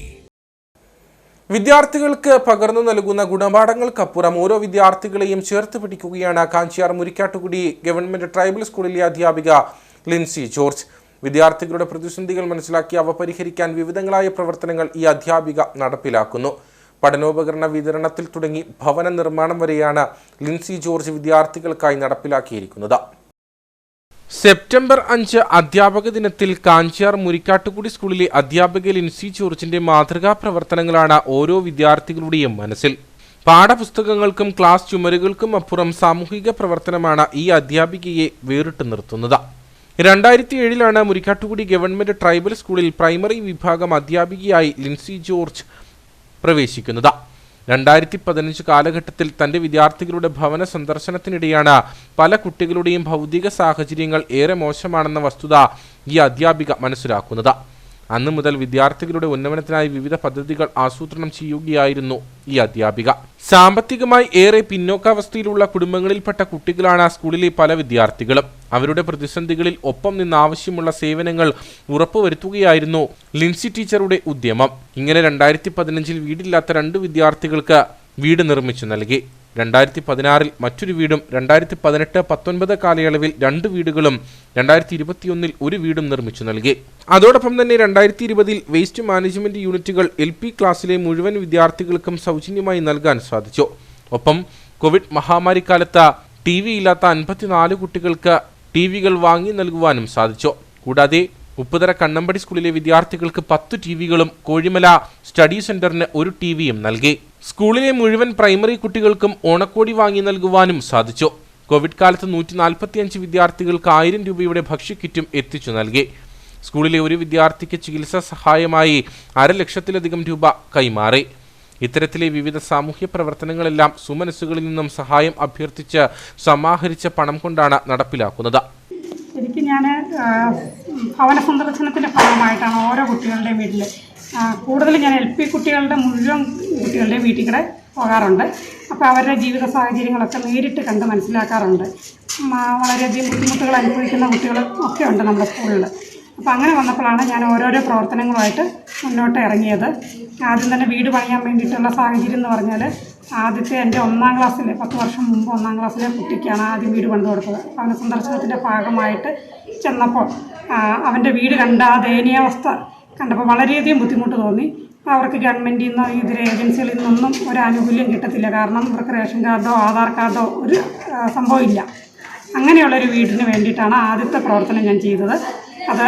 വിദ്യാർത്ഥികൾക്ക് പകർന്നു നൽകുന്ന ഗുണപാഠങ്ങൾക്കപ്പുറം ഓരോ വിദ്യാർത്ഥികളെയും ചേർത്ത് പിടിക്കുകയാണ് കാഞ്ചിയാർ മുരിക്കാട്ടുകുടി ഗവൺമെന്റ് ട്രൈബൽ സ്കൂളിലെ അധ്യാപിക ലിൻസി ജോർജ്. വിദ്യാർത്ഥികളുടെ പ്രതിസന്ധികൾ മനസ്സിലാക്കി അവ പരിഹരിക്കാൻ വിവിധങ്ങളായ പ്രവർത്തനങ്ങൾ ഈ അധ്യാപിക നടപ്പിലാക്കുന്നു. പഠനോപകരണ വിതരണത്തിൽ തുടങ്ങി ഭവന നിർമ്മാണം വരെയാണ് ലിൻസി ജോർജ് വിദ്യാർത്ഥികൾക്കായി നടപ്പിലാക്കിയിരിക്കുന്നത്. സെപ്റ്റംബർ 5 അധ്യാപക ദിനത്തിൽ കാഞ്ചിയാർ മുരിക്കാട്ടുകുടി സ്കൂളിലെ അധ്യാപക ലിൻസി ജോർജിന്റെ മാതൃകാ പ്രവർത്തനങ്ങളാണ് ഓരോ വിദ്യാർത്ഥികളുടെയും മനസ്സിൽ. പാഠപുസ്തകങ്ങൾക്കും ക്ലാസ് ചുമരുകൾക്കും അപ്പുറം സാമൂഹിക പ്രവർത്തനമാണ് ഈ അധ്യാപികയെ വേറിട്ട് നിർത്തുന്നത്. 2007 മുരിക്കാട്ടുകുടി ഗവൺമെന്റ് ട്രൈബൽ സ്കൂളിൽ പ്രൈമറി വിഭാഗം അധ്യാപികയായി ലിൻസി ജോർജ് പ്രവേശിക്കുന്നത്. 2015 കാലഘട്ടത്തിൽ തന്റെ വിദ്യാർത്ഥികളുടെ ഭവന സന്ദർശനത്തിനിടെയാണ് പല കുട്ടികളുടെയും ഭൗതിക സാഹചര്യങ്ങൾ ഏറെ മോശമാണെന്ന വസ്തുത ഈ അധ്യാപിക മനസ്സിലാക്കുന്നത്. അന്നു മുതൽ വിദ്യാർത്ഥികളുടെ ഉന്നമനത്തിനായി വിവിധ പദ്ധതികൾ ആസൂത്രണം ചെയ്യുകയായിരുന്നു ഈ അധ്യാപിക. സാമ്പത്തികമായി ഏറെ പിന്നോക്കാവസ്ഥയിലുള്ള കുടുംബങ്ങളിൽപ്പെട്ട കുട്ടികളാണ് സ്കൂളിലെ പല വിദ്യാർത്ഥികളും. അവരുടെ പ്രതിസന്ധികളിൽ ഒപ്പം നിന്ന് ആവശ്യമുള്ള സേവനങ്ങൾ ഉറപ്പുവരുത്തുകയായിരുന്നു ലിൻസി ടീച്ചറുടെ ഉദ്യമം. ഇങ്ങനെ 2015 വീടില്ലാത്ത 2 വിദ്യാർത്ഥികൾക്ക് വീട് നിർമ്മിച്ചു നൽകി. 2016 മറ്റൊരു വീടും 2018-19 കാലയളവിൽ 2 വീടുകളും 2021 1 വീടും നിർമ്മിച്ചു നൽകി. അതോടൊപ്പം തന്നെ 2020 വേസ്റ്റ് മാനേജ്മെന്റ് യൂണിറ്റുകൾ LP ക്ലാസ്സിലെ മുഴുവൻ വിദ്യാർത്ഥികൾക്കും സൗജന്യമായി നൽകാൻ സാധിച്ചു. ഒപ്പം കോവിഡ് മഹാമാരിക്കാലത്ത് TV ഇല്ലാത്ത 54 കുട്ടികൾക്ക് TVകൾ വാങ്ങി നൽകുവാനും സാധിച്ചു. കൂടാതെ ഉപ്പുതറ കണ്ണമ്പടി സ്കൂളിലെ വിദ്യാർത്ഥികൾക്ക് 10 TVകളും കോഴിമല സ്റ്റഡി സെന്ററിന് 1 TVയും നൽകി. സ്കൂളിലെ മുഴുവൻ പ്രൈമറി കുട്ടികൾക്കും ഓണക്കോടി വാങ്ങി നൽകുവാനും സാധിച്ചു. കോവിഡ് കാലത്ത് 145 വിദ്യാർത്ഥികൾക്ക് 1000 രൂപയുടെ ഭക്ഷ്യക്കിറ്റും എത്തിച്ചു നൽകി. സ്കൂളിലെ ഒരു വിദ്യാർത്ഥിക്ക് ചികിത്സാ സഹായമായി 1.5 ലക്ഷത്തിലധികം രൂപ കൈമാറി. ഇത്തരത്തിലെ വിവിധ സാമൂഹ്യ പ്രവർത്തനങ്ങളെല്ലാം സുമനസ്സുകളിൽ നിന്നും സഹായം അഭ്യർത്ഥിച്ച് സമാഹരിച്ച പണം കൊണ്ടാണ് നടപ്പിലാക്കുന്നത്. ശരിക്കും ഞാൻ ഭവന സന്ദർശനത്തിൻ്റെ ഭാഗമായിട്ടാണ് ഓരോ കുട്ടികളുടെയും വീട്ടിൽ കൂടുതൽ ഞാൻ LP കുട്ടികളുടെ മുഴുവൻ കുട്ടികളുടെയും വീട്ടിൽ കൂടെ പോകാറുണ്ട്. അപ്പോൾ അവരുടെ ജീവിത സാഹചര്യങ്ങളൊക്കെ നേരിട്ട് കണ്ട് മനസ്സിലാക്കാറുണ്ട്. വളരെയധികം ബുദ്ധിമുട്ടുകൾ അനുഭവിക്കുന്ന കുട്ടികൾ ഒക്കെ ഉണ്ട് നമ്മുടെ സ്കൂളിൽ. അപ്പോൾ അങ്ങനെ വന്നപ്പോഴാണ് ഞാൻ ഓരോരോ പ്രവർത്തനങ്ങളുമായിട്ട് മുന്നോട്ട് ഇറങ്ങിയത്. ആദ്യം തന്നെ വീട് പണിയാൻ വേണ്ടിയിട്ടുള്ള സാഹചര്യം എന്ന് പറഞ്ഞാൽ ആദ്യത്തെ എൻ്റെ 1ാം ക്ലാസ്സിൽ 10 വർഷം മുമ്പ് 1ാം ക്ലാസ്സിലെ കുട്ടിക്കാണ് ആദ്യം വീട് പണിത് കൊടുത്തത്. ഭവന സന്ദർശനത്തിൻ്റെ ഭാഗമായിട്ട് ചെന്നപ്പോൾ അവൻ്റെ വീട് കണ്ട ആ ദയനീയാവസ്ഥ കണ്ടപ്പോൾ വളരെയധികം ബുദ്ധിമുട്ട് തോന്നി. അവർക്ക് ഗവൺമെൻറ്റിൽ നിന്നോ ഇതര ഏജൻസികളിൽ നിന്നൊന്നും ഒരു ആനുകൂല്യം കിട്ടത്തില്ല. കാരണം ഇവർക്ക് റേഷൻ കാർഡോ ആധാർ കാർഡോ ഒരു സംഭവമില്ല. അങ്ങനെയുള്ളൊരു വീടിന് വേണ്ടിയിട്ടാണ് ആദ്യത്തെ പ്രവർത്തനം ഞാൻ ചെയ്തത്. അത്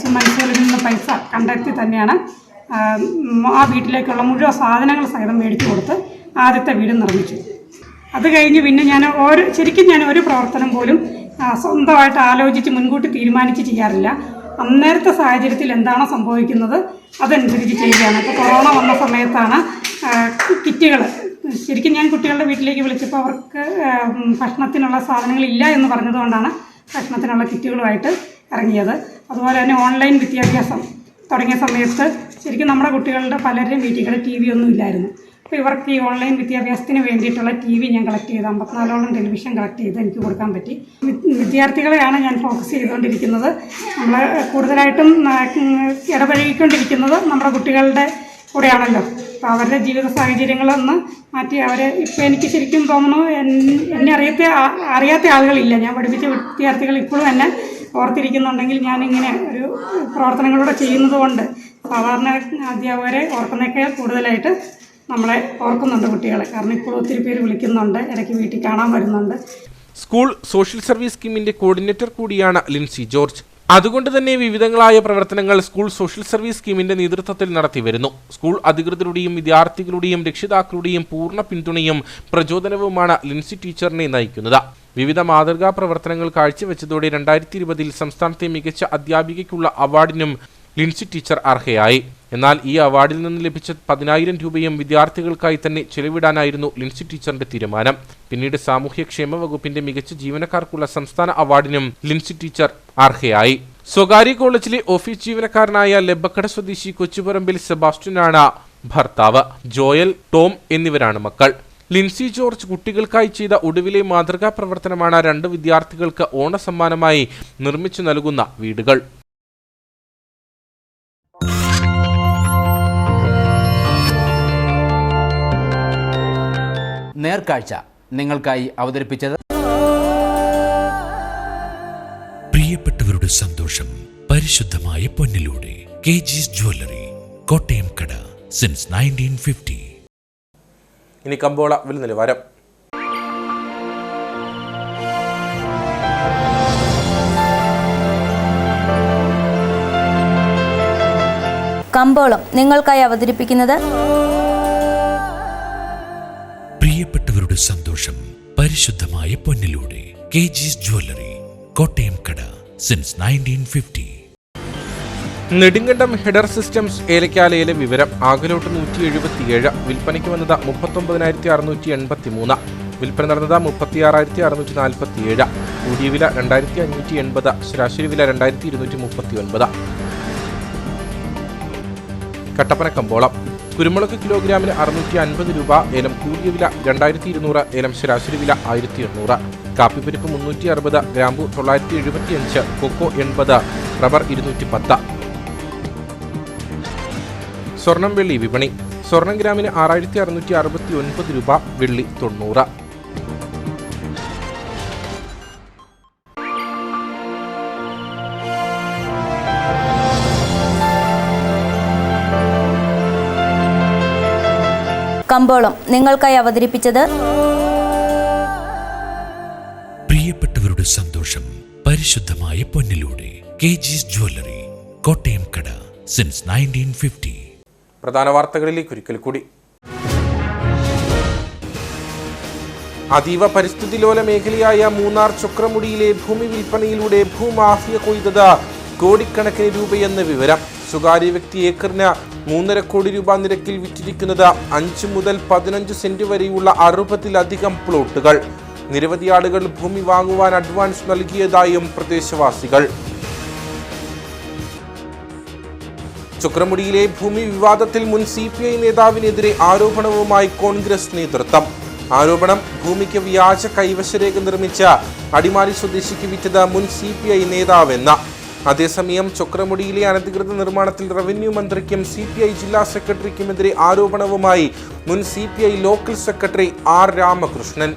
സുമനസ്സുകളിൽ നിന്ന് പൈസ കണ്ടെത്തി തന്നെയാണ് ആ വീട്ടിലേക്കുള്ള മുഴുവൻ സാധനങ്ങൾ സഹിതം മേടിച്ചു കൊടുത്ത് ആദ്യത്തെ വീട് നിർമ്മിച്ചു. അത് കഴിഞ്ഞ് പിന്നെ ശരിക്കും ഞാൻ ഒരു പ്രവർത്തനം പോലും സ്വന്തമായിട്ട് ആലോചിച്ച് മുൻകൂട്ടി തീരുമാനിച്ച് ചെയ്യാറില്ല. അന്നേരത്തെ സാഹചര്യത്തിൽ എന്താണോ സംഭവിക്കുന്നത് അതനുസരിച്ച് ചെയ്യുകയാണ്. ഇപ്പോൾ കൊറോണ വന്ന സമയത്താണ് കിറ്റുകൾ ശരിക്കും ഞാൻ കുട്ടികളുടെ വീട്ടിലേക്ക് വിളിച്ചപ്പോൾ അവർക്ക് ഭക്ഷണത്തിനുള്ള സാധനങ്ങളില്ല എന്ന് പറഞ്ഞതുകൊണ്ടാണ് ഭക്ഷണത്തിനുള്ള കിറ്റുകളുമായിട്ട് ഇറങ്ങിയത്. അതുപോലെ തന്നെ ഓൺലൈൻ വിദ്യാഭ്യാസം തുടങ്ങിയ സമയത്ത് ശരിക്കും നമ്മുടെ കുട്ടികളുടെ പലരുടെയും വീട്ടിൽ TV ഒന്നും ഇല്ലായിരുന്നു. അപ്പോൾ ഇവർക്ക് ഈ ഓൺലൈൻ വിദ്യാഭ്യാസത്തിന് വേണ്ടിയിട്ടുള്ള TV ഞാൻ കളക്ട് ചെയ്ത് 54ഓളം ടെലിവിഷൻ കളക്ട് ചെയ്ത് എനിക്ക് കൊടുക്കാൻ പറ്റി. വിദ്യാർത്ഥികളെയാണ് ഞാൻ ഫോക്കസ് ചെയ്തുകൊണ്ടിരിക്കുന്നത്. നമ്മൾ കൂടുതലായിട്ടും ഇടപഴകിക്കൊണ്ടിരിക്കുന്നത് നമ്മുടെ കുട്ടികളുടെ കൂടെയാണല്ലോ. അപ്പോൾ അവരുടെ ജീവിത സാഹചര്യങ്ങളൊന്ന് മാറ്റി അവരെ ഇപ്പം എനിക്ക് ശരിക്കും തോന്നുന്നു എന്നെ അറിയാത്ത ആളുകളില്ല. ഞാൻ പഠിപ്പിച്ച വിദ്യാർത്ഥികൾ ഇപ്പോഴും എന്നെ ഓർത്തിരിക്കുന്നുണ്ടെങ്കിൽ ഞാനിങ്ങനെ ഒരു പ്രവർത്തനങ്ങളൂടെ ചെയ്യുന്നത് കൊണ്ട് സാധാരണ അധ്യാപകരെ ഓർക്കുന്നേക്കാൾ കൂടുതലായിട്ട് നമ്മളെ ഓർക്കുന്നുണ്ട് കുട്ടികളെ. കാരണം ഇപ്പോഴും ഒത്തിരി പേര് വിളിക്കുന്നുണ്ട്, ഇടയ്ക്ക് വീട്ടിൽ കാണാൻ വരുന്നുണ്ട്. സ്കൂൾ സോഷ്യൽ സർവീസ് സ്കീമിന്റെ കോർഡിനേറ്റർ കൂടിയാണ് ലിൻസി ജോർജ്. അതുകൊണ്ട് തന്നെ വിവിധങ്ങളായ പ്രവർത്തനങ്ങൾ സ്കൂൾ സോഷ്യൽ സർവീസ് സ്കീമിന്റെ നേതൃത്വത്തിൽ നടത്തിവരുന്നു. സ്കൂൾ അധികൃതരുടെയും വിദ്യാർത്ഥികളുടെയും രക്ഷിതാക്കളുടെയും പൂർണ്ണ പിന്തുണയും പ്രചോദനവുമാണ് ലിൻസി ടീച്ചറിനെ നയിക്കുന്നത്. വിവിധ മാതൃകാ പ്രവർത്തനങ്ങൾ കാഴ്ചവെച്ചതോടെ 2020 സംസ്ഥാനത്തെ മികച്ച അധ്യാപികയ്ക്കുള്ള അവാർഡിനും ലിൻസി ടീച്ചർ അർഹയായി. എന്നാൽ ഈ അവാർഡിൽ നിന്ന് ലഭിച്ച 10,000 രൂപയും വിദ്യാർത്ഥികൾക്കായി തന്നെ ചെലവിടാനായിരുന്നു ലിൻസി ടീച്ചറിന്റെ തീരുമാനം. പിന്നീട് സാമൂഹ്യക്ഷേമ വകുപ്പിന്റെ മികച്ച ജീവനക്കാർക്കുള്ള സംസ്ഥാന അവാർഡിനും ലിൻസി ടീച്ചർ അർഹയായി. സ്വകാര്യ കോളേജിലെ ഓഫീസ് ജീവനക്കാരനായ ലെബക്കട സ്വദേശി കൊച്ചുപറമ്പിൽ സെബാസ്റ്റ്യനാണ് ഭർത്താവ്. ജോയൽ, ടോം എന്നിവരാണ് മക്കൾ. ലിൻസി ജോർജ് കുട്ടികൾക്കായി ചെയ്ത ഒടുവിലെ മാതൃകാ പ്രവർത്തനമാണ് 2 വിദ്യാർത്ഥികൾക്ക് ഓണസമ്മാനമായി നിർമ്മിച്ചു നൽകുന്ന വീടുകൾ. നേർക്കാഴ്ച നിങ്ങൾക്കായി അവതരിപ്പിച്ചത് പ്രിയപ്പെട്ടവരുടെ സന്തോഷം പരിശുദ്ധമായ പൊന്നിലൂടെ KG's ജ്വല്ലറി, കോട്ടയം കട, സിൻസ് 1950. ഇനി കമ്പോള വില നിലവാരം. കമ്പോളം നിങ്ങൾക്കായി അവതരിപ്പിക്കുന്നത് പ്രിയപ്പെട്ടവരുടെ സന്തോഷം പരിശുദ്ധമായ പൊന്നിലൂടെ KG's ജ്വല്ലറി, കോട്ടയം കട, സിൻസ് 1950. നെടുങ്കണ്ടം ഹെഡർ സിസ്റ്റംസ് ഏലക്കാലയിലെ വിവരം. ആകലോട്ട് 177, വിൽപ്പനയ്ക്ക് വന്നത് 39,683, വിൽപ്പന നടന്നത് 36,647, കൂടിയ വില 2,580, ശരാശരി വില 2,239. കട്ടപ്പന കമ്പോളം. കുരുമുളക് കിലോഗ്രാമിന് 650 രൂപ, ഏലം കൂടിയ വില 2,200, ഏലം ശരാശരി വില 1,800. കാപ്പിപ്പരിപ്പ് 360, ഗ്രാമ്പു 975, കൊക്കോ 80, റബ്ബർ 210. സ്വർണം വെള്ളി വിപണി. സ്വർണം ഗ്രാമിന് 6,669 രൂപ, വെള്ളി 90. കമ്പോളം നിങ്ങൾക്കായി അവതരിപ്പിച്ചത് പ്രിയപ്പെട്ടവരുടെ സന്തോഷം പരിശുദ്ധമായ പൊന്നിലൂടെ KG's ജ്വല്ലറി, കോട്ടയം കട, സിൻസ് 1950. പ്രധാന വാർത്തകളിലേക്ക് ഒരിക്കൽ കൂടി. അതീവ പരിസ്ഥിതി ലോല മേഖലയായ മൂന്നാർ ചൊക്രമുടിയിലെ ഭൂമി വിൽപ്പനയിലൂടെ ഭൂമാഫിയ കൊയ്തത് കോടിക്കണക്കിന് രൂപയെന്ന് വിവരം. സ്വകാര്യ വ്യക്തി ഏക്കറിന് 3.5 കോടി രൂപ നിരക്കിൽ വിറ്റിരിക്കുന്നത് 5 മുതൽ 15 സെന്റ് വരെയുള്ള 60-ലധികം പ്ലോട്ടുകൾ. നിരവധി ആളുകൾ ഭൂമി വാങ്ങുവാൻ അഡ്വാൻസ് നൽകിയതായും പ്രദേശവാസികൾ. ചൊക്രമുടിയിലെ ഭൂമി വിവാദത്തിൽ മുൻ CPI നേതാവിനെതിരെ ആരോപണവുമായി കോൺഗ്രസ് നേതൃത്വം. ആരോപണം ഭൂമിക്ക് വ്യാജ കൈവശരേഖ നിർമ്മിച്ച അടിമാലി സ്വദേശിക്ക് വിറ്റത് മുൻ CPI നേതാവെന്ന. അതേസമയം ചൊക്രമുടിയിലെ അനധികൃത നിർമ്മാണത്തിൽ റവന്യൂ മന്ത്രിക്കും CPI ജില്ലാ സെക്രട്ടറിക്കുമെതിരെ ആരോപണവുമായി മുൻ CPI local secretary R Ramakrishnan.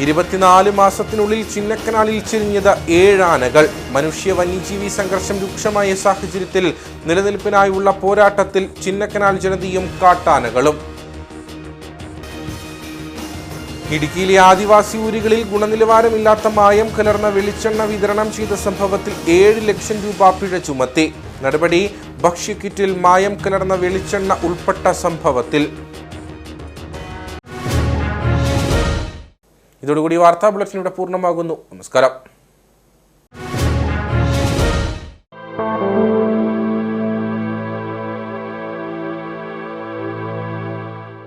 24 മാസത്തിനുള്ളിൽ ചിന്നക്കനാലിൽ ചെരിഞ്ഞത് 7 ആനകൾ. മനുഷ്യ വന്യജീവി സംഘർഷം രൂക്ഷമായ സാഹചര്യത്തിൽ നിലനിൽപ്പിനായുള്ള പോരാട്ടത്തിൽ ചിന്നക്കനാൽ ജനതയും കാട്ടാനകളും. ഇടുക്കിയിലെ ആദിവാസി ഊരുകളിൽ ഗുണനിലവാരമില്ലാത്ത മായം കലർന്ന വെളിച്ചെണ്ണ വിതരണം ചെയ്ത സംഭവത്തിൽ 7 ലക്ഷം രൂപ പിഴ ചുമത്തി. നടപടി ഭക്ഷ്യക്കിറ്റിൽ മായം കലർന്ന വെളിച്ചെണ്ണ ഉൾപ്പെട്ട സംഭവത്തിൽ. ഇതോടുകൂടി വാർത്താ ബുള്ളറ്റിൻ ഇവിടെ പൂർണ്ണമാകുന്നു. നമസ്കാരം.